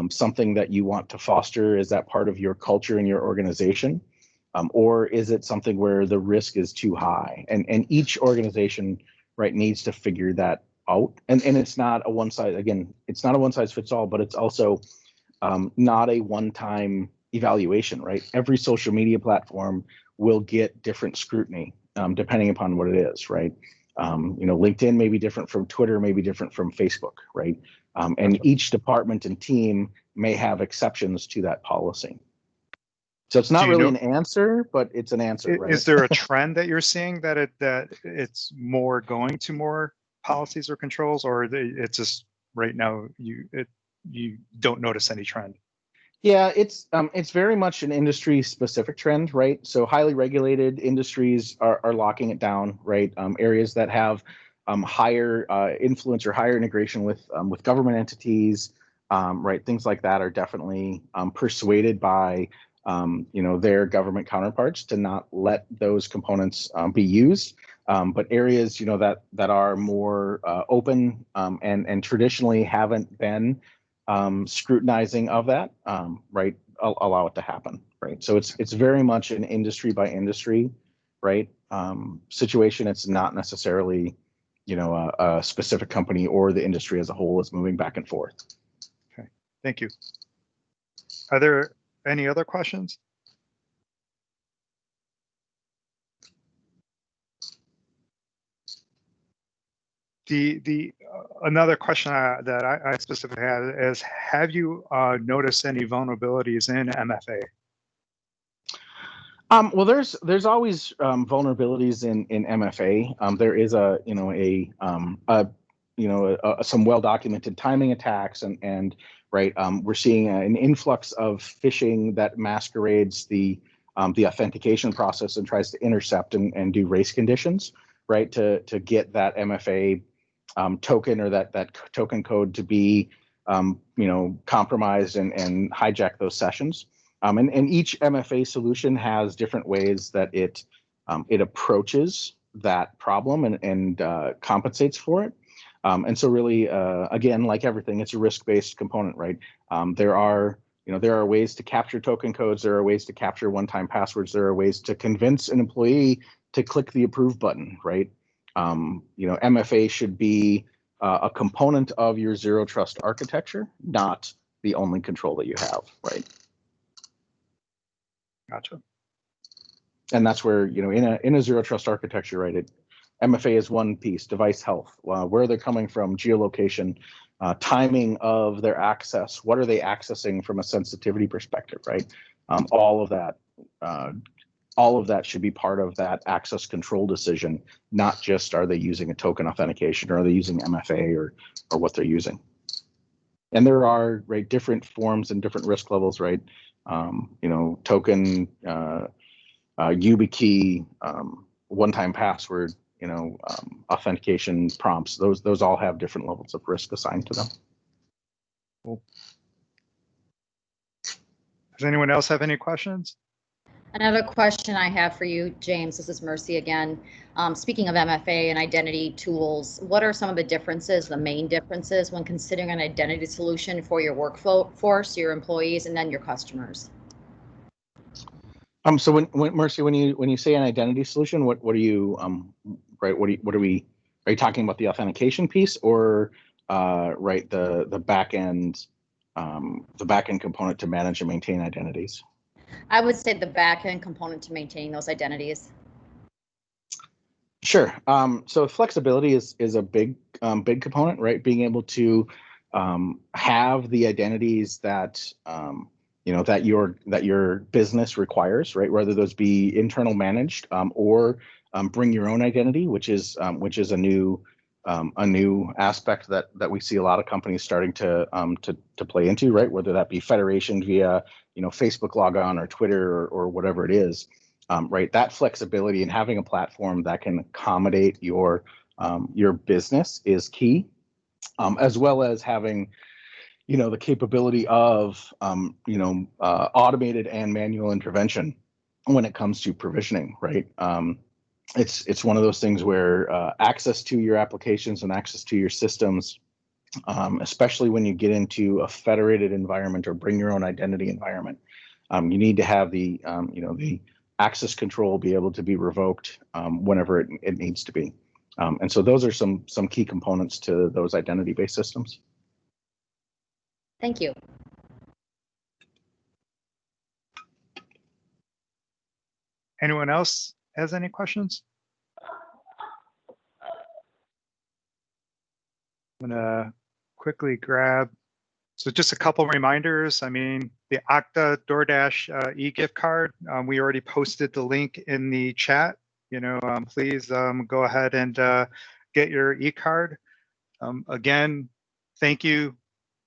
something that you want to foster? Is that part of your culture in your organization? Or is it something where the risk is too high? And each organization, right, needs to figure that out. And it's not a one size, again, it's not a one size fits all, but it's also not a one-time evaluation, right? Every social media platform will get different scrutiny depending upon what it is, right? You know, LinkedIn may be different from Twitter, may be different from Facebook, right? And each department and team may have exceptions to that policy. So it's not really an answer, but it's an answer, right? Is there a trend that you're seeing that it's more going to more policies or controls, or it's just right now you don't notice any trend? Yeah, it's very much an industry specific trend, right? So highly regulated industries are locking it down, right? Areas that have higher influence or higher integration with government entities, right? Things like that are definitely persuaded by you know, their government counterparts to not let those components be used. But areas, you know, that are more open and traditionally haven't been scrutinizing of that, right, allow it to happen, right? So it's very much an industry by industry, right, situation. It's not necessarily, you know, a specific company or the industry as a whole is moving back and forth. Okay, thank you. Are there any other questions? The another question that I specifically had is, have you noticed any vulnerabilities in MFA? Well, there's always vulnerabilities in MFA. There is some well documented timing attacks and right. We're seeing an influx of phishing that masquerades the authentication process and tries to intercept and do race conditions, right, to get that MFA token or that token code to be you know, compromised and hijack those sessions. And each MFA solution has different ways that it approaches that problem and compensates for it. And so really, again, like everything, it's a risk-based component, right? There are ways to capture token codes. There are ways to capture one-time passwords. There are ways to convince an employee to click the approve button, right? You know, MFA should be a component of your zero trust architecture, not the only control that you have, right? Gotcha. And that's where, in a zero trust architecture, right? MFA is one piece, device health, where they're coming from, geolocation, timing of their access, what are they accessing from a sensitivity perspective, right? All of that should be part of that access control decision, not just are they using a token authentication or are they using MFA or what they're using. And there are, right, different forms and different risk levels, right? Token, YubiKey, one-time password, authentication prompts. Those all have different levels of risk assigned to them. Cool. Does anyone else have any questions? Another question I have for you, James, this is Mercy again. Speaking of MFA and identity tools, what are some of the differences, the main differences when considering an identity solution for your workforce, your employees, and then your customers? So when Mercy, when you say an identity solution, what are you right? Are you talking about the authentication piece or right the back end component to manage and maintain identities? I would say the back-end component to maintaining those identities. Sure. So flexibility is a big component, right? Being able to have the identities that that your business requires, right? Whether those be internal managed or bring your own identity, which is a new aspect that we see a lot of companies starting to play into, right? Whether that be federation via Facebook logon or Twitter or whatever it is, right? That flexibility and having a platform that can accommodate your business is key, as well as having the capability of automated and manual intervention when it comes to provisioning, right? It's one of those things where access to your applications and access to your systems, especially when you get into a federated environment or bring your own identity environment, you need to have the the access control be able to be revoked whenever it needs to be. And so those are some key components to those identity-based systems. Thank you. Anyone else has any questions? I'm gonna quickly grab. So just a couple reminders. I mean, the Okta DoorDash e-gift card, we already posted the link in the chat. Please go ahead and get your e-card. Again, thank you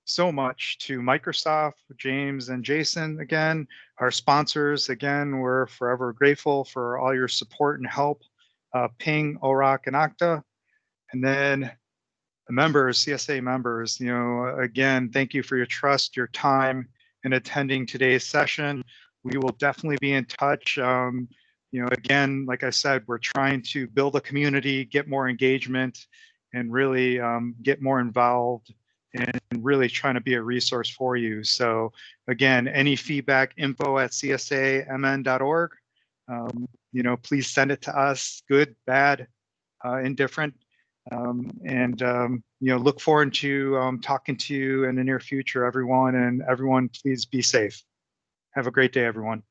so much to Microsoft, James and Jason. Again, our sponsors. Again, we're forever grateful for all your support and help. Ping, ORAC, and Okta. And then the members, CSA members, again, thank you for your trust, your time in attending today's session. We will definitely be in touch. Again, like I said, we're trying to build a community, get more engagement, and really get more involved and really trying to be a resource for you. So again, any feedback, info@csamn.org. Please send it to us, good, bad, indifferent. Look forward to talking to you in the near future, everyone. And everyone, please be safe. Have a great day, everyone.